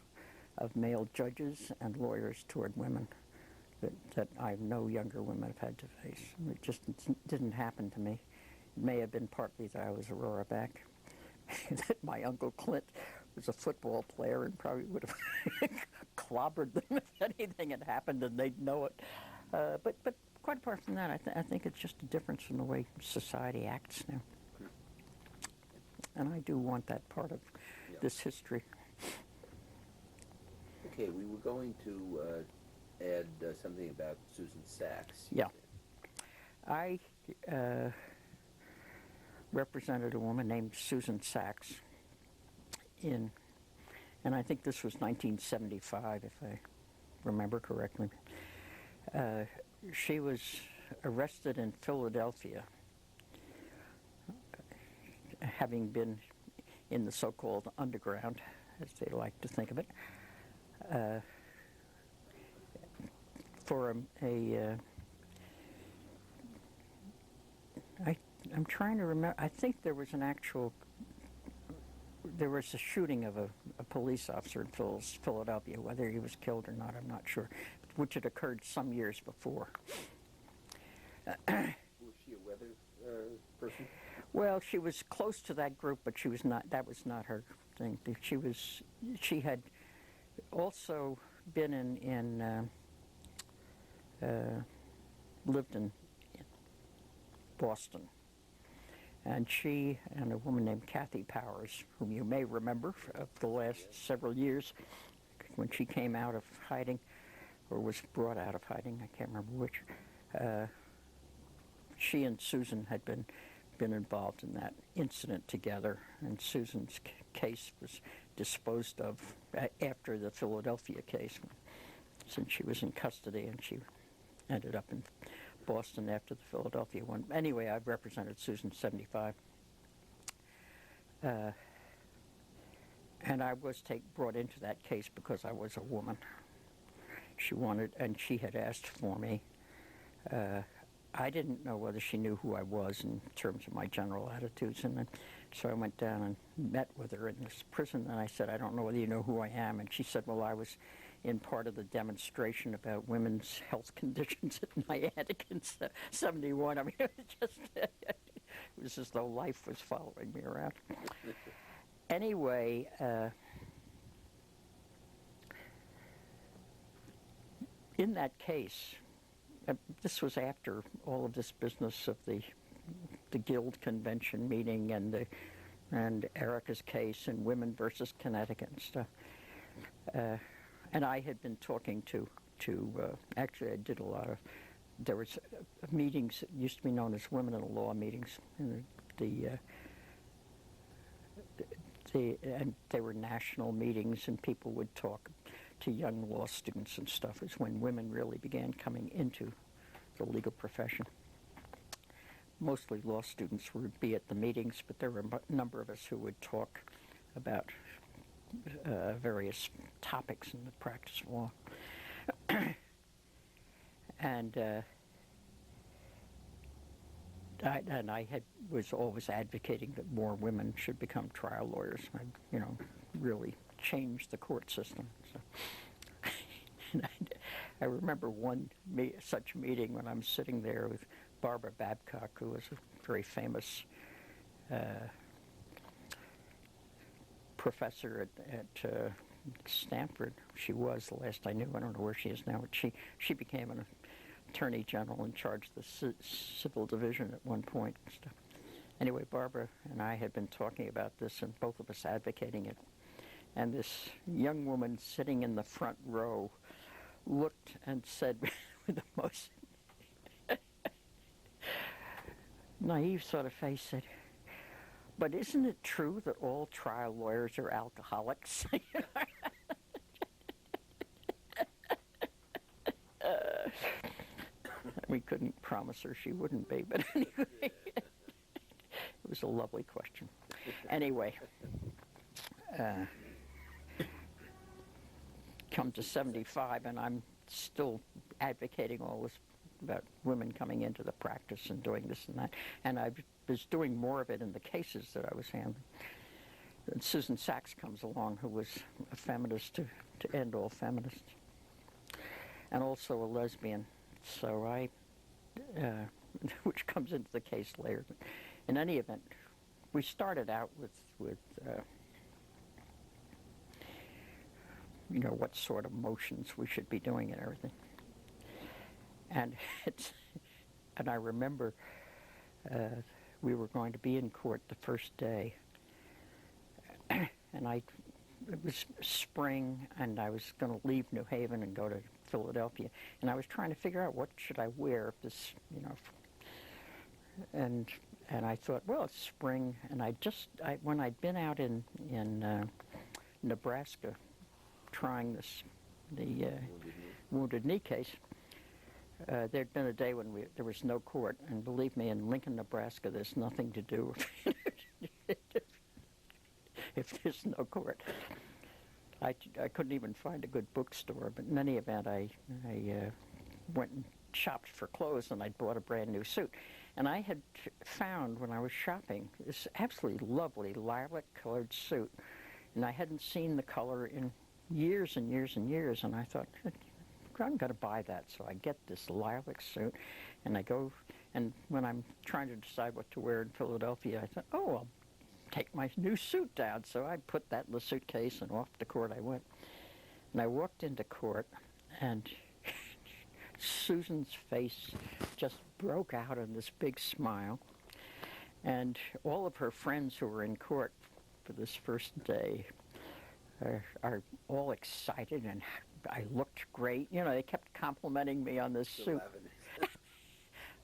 judges and lawyers toward women that I know younger women have had to face. It just didn't happen to me. It may have been partly that I was a Roraback, that my Uncle Clint was a football player and probably would have clobbered them if anything had happened and they'd know it. But quite apart from that, I think it's just a difference in the way society acts now. And I do want that part of this history. Okay, we were going to add something about Susan Sachs. Yeah. I represented a woman named Susan Sachs and I think this was 1975, if I remember correctly. She was arrested in Philadelphia, having been in the so-called underground, as they like to think of it, for I'm trying to remember. I think there was a shooting of a police officer in Philadelphia. Whether he was killed or not, I'm not sure, which had occurred some years before. Was she a weather person? Well, she was close to that group, but she was not. That was not her thing. She had also been lived in Boston. And she and a woman named Kathy Powers, whom you may remember of the last several years, when she came out of hiding, or was brought out of hiding, I can't remember which, she and Susan had been involved in that incident together, and Susan's case was disposed of after the Philadelphia case, since she was in custody, and she ended up in Boston after the Philadelphia one. Anyway, I've represented Susan 75. And I was brought into that case because I was a woman. She had asked for me. I didn't know whether she knew who I was in terms of my general attitudes, and so I went down and met with her in this prison, and I said, I don't know whether you know who I am, and she said, well, I was in part of the demonstration about women's health conditions at Niantic in 71. I mean, it was as though life was following me around. Anyway, in that case, this was after all of this business of the Guild Convention meeting and Erica's case and Women versus Connecticut and stuff. And I had been talking to actually I did a lot of, there was meetings that used to be known as Women in the Law meetings, and and they were national meetings, and people would talk to young law students and stuff. It was when women really began coming into the legal profession. Mostly law students would be at the meetings, but there were a number of us who would talk about various topics in the practice of law. And I was always advocating that more women should become trial lawyers. Really change the court system. So, and I remember one such meeting when I'm sitting there with Barbara Babcock, who was a very famous professor at Stanford. She was, the last I knew. I don't know where she is now, but she became an attorney general in charge of the civil division at one point. Anyway, Barbara and I had been talking about this, and both of us advocating it. And this young woman sitting in the front row looked and said with the most naive sort of face, said, But isn't it true that all trial lawyers are alcoholics? We couldn't promise her she wouldn't be, but anyway, it was a lovely question. Anyway, come to 75, and I'm still advocating all this about women coming into the practice and doing this and that, and I was doing more of it in the cases that I was handling. And Susan Sachs comes along, who was a feminist to end all feminists, and also a lesbian. So I, which comes into the case later. But in any event, we started out with you know, what sort of motions we should be doing and everything. And and I remember we were going to be in court the first day, and it was spring, and I was going to leave New Haven and go to Philadelphia, and I was trying to figure out what should I wear if this, you know, and I thought, well, it's spring, and when I'd been out in Nebraska trying the Wounded Knee case, there'd been a day when there was no court, and believe me, in Lincoln, Nebraska, there's nothing to do if there's no court. I couldn't even find a good bookstore, but in any event, I went and shopped for clothes, and I bought a brand new suit. And I had found, when I was shopping, this absolutely lovely lilac-colored suit, and I hadn't seen the color in years and years and years, and I thought, I'm going to buy that. So I get this lilac suit, and I go, and when I'm trying to decide what to wear in Philadelphia, I thought, oh, I'll take my new suit down. So I put that in the suitcase, and off to court I went. And I walked into court, and Susan's face just broke out in this big smile, and all of her friends who were in court for this first day are all excited, and I looked great. You know, they kept complimenting me on this suit.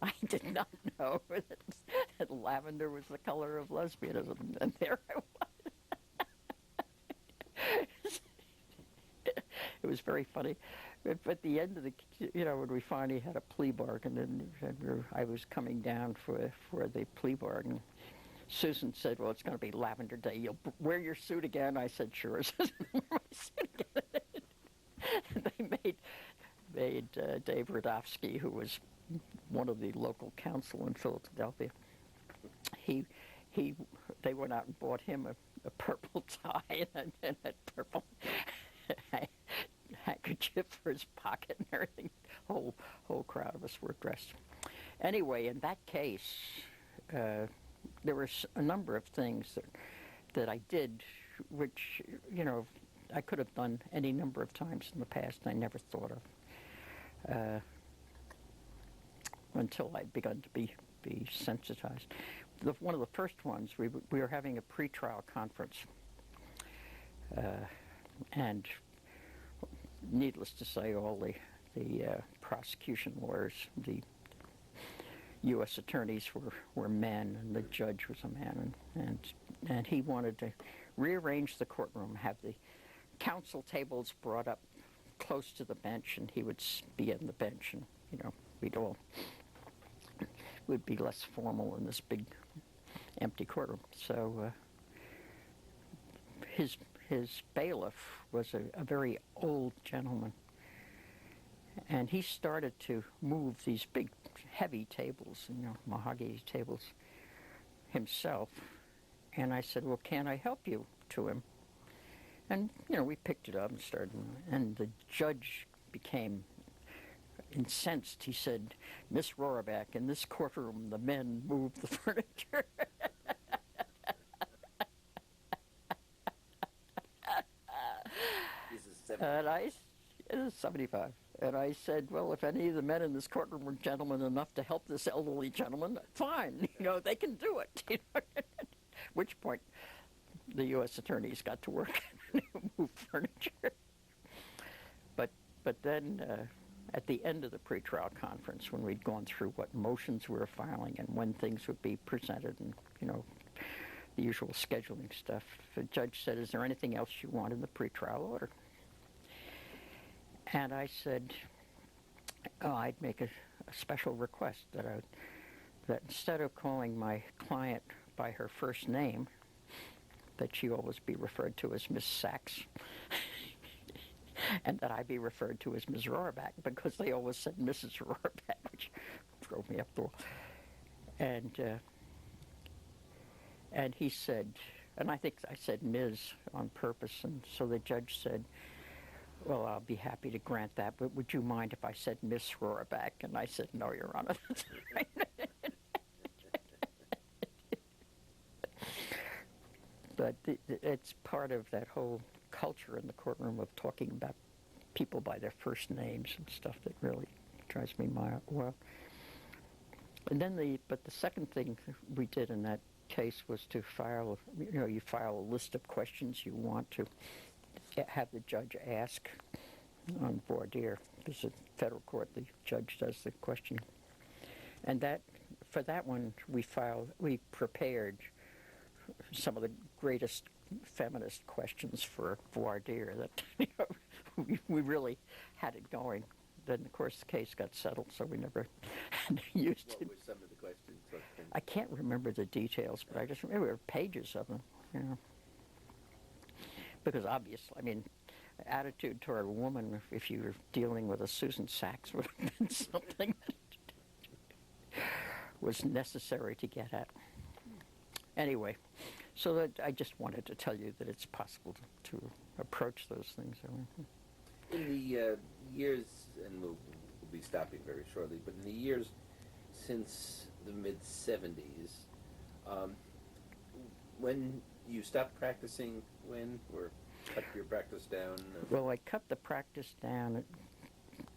I did not know that lavender was the color of lesbianism, and there I was. It was very funny. But at the end of the, you know, when we finally had a plea bargain, and I was coming down for the plea bargain, Susan said, well, it's going to be Lavender Day. You'll wear your suit again? I said, sure. My suit again. They made Dave Radofsky, who was one of the local counsel in Philadelphia, they went out and bought him a purple tie and a purple handkerchief for his pocket and everything. Whole crowd of us were dressed. Anyway, in that case, there were a number of things that I did, which, you know, I could have done any number of times in the past, and I never thought of until I'd begun to be sensitized. One of the first ones, we were having a pretrial conference, and needless to say, all the prosecution lawyers, the U.S. attorneys were men, and the judge was a man, and he wanted to rearrange the courtroom, have the counsel tables brought up close to the bench, and he would be on the bench, and, you know, would be less formal in this big empty courtroom. So his bailiff was a very old gentleman, and he started to move these big heavy tables, you know, mahogany tables himself. And I said, well, can I help you, to him? And, you know, we picked it up and started, and the judge became incensed. He said, Miss Roraback, in this courtroom, the men move the furniture. This is 75. And it is 75. And I said, well, if any of the men in this courtroom were gentlemen enough to help this elderly gentleman, fine, you know, they can do it. You know? Which point, the U.S. attorneys got to work and move furniture. But then, at the end of the pretrial conference, when we'd gone through what motions we were filing and when things would be presented, and, you know, the usual scheduling stuff. The judge said, "Is there anything else you want in the pretrial order?" And I said, I'd make a special request that instead of calling my client by her first name, that she always be referred to as Miss Sachs, and that I be referred to as Ms. Roraback, because they always said Mrs. Roraback, which drove me up the wall. And he said, and I think I said Ms. on purpose, and so the judge said, "Well, I'll be happy to grant that, but would you mind if I said Miss Roraback?" And I said, "No, Your Honor." That's right. But it's part of that whole culture in the courtroom of talking about people by their first names and stuff that really drives me wild. And then the second thing we did in that case was to file, you file a list of questions you want to have the judge ask on voir dire. This is federal court, the judge does the question. And for that one, we prepared some of the greatest feminist questions for voir dire that we really had it going. Then, of course, the case got settled, so we never used it. What were some of the questions? I can't remember the details, but I just remember there were pages of them, Because obviously, attitude toward a woman, if you were dealing with a Susan Sachs, would have been something that was necessary to get at. Anyway, so that I just wanted to tell you that it's possible to approach those things. In the years, and we'll be stopping very shortly, but in the years since the mid-'70s, when you stopped practicing, or cut your practice down? Well, I cut the practice down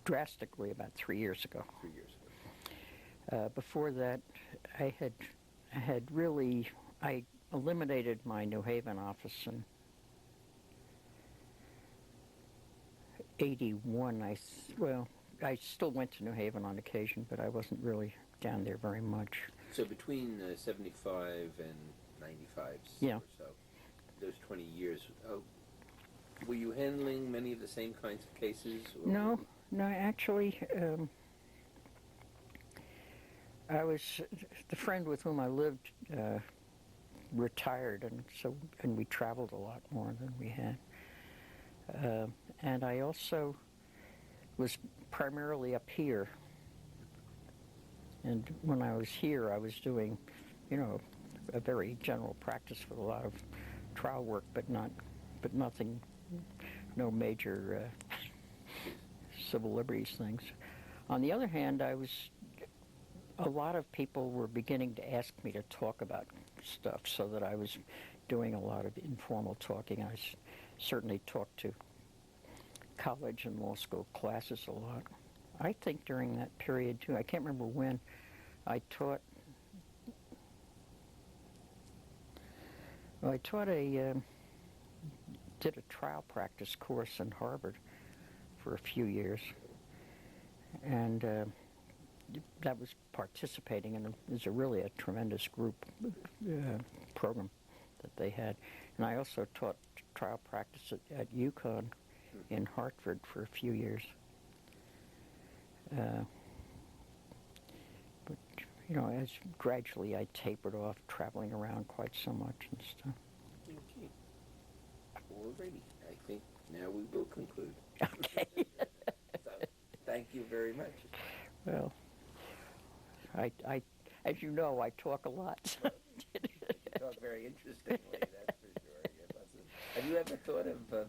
drastically about 3 years ago. 3 years ago. Before that, I eliminated my New Haven office in 81. I still went to New Haven on occasion, but I wasn't really down there very much. So between 75 and 95 yeah. or so, those 20 years, were you handling many of the same kinds of cases? Or? No, actually, I was, the friend with whom I lived retired, and we traveled a lot more than we had. And I also was primarily up here. And when I was here, I was doing, a very general practice with a lot of trial work, but nothing, no major civil liberties things. On the other hand, a lot of people were beginning to ask me to talk about stuff, so that I was doing a lot of informal talking. I certainly talked to college and law school classes a lot. I think during that period, too, I can't remember when, I taught did a trial practice course in Harvard for a few years, and that was participating in it was really a tremendous group program that they had. And I also taught trial practice at UConn in Hartford for a few years. But, as gradually I tapered off, traveling around quite so much and stuff. Okay. Alrighty. I think now we will conclude. Okay. So, thank you very much. Well, I as you know, I talk a lot. So. You talk very interestingly, that's for sure. Have you ever thought of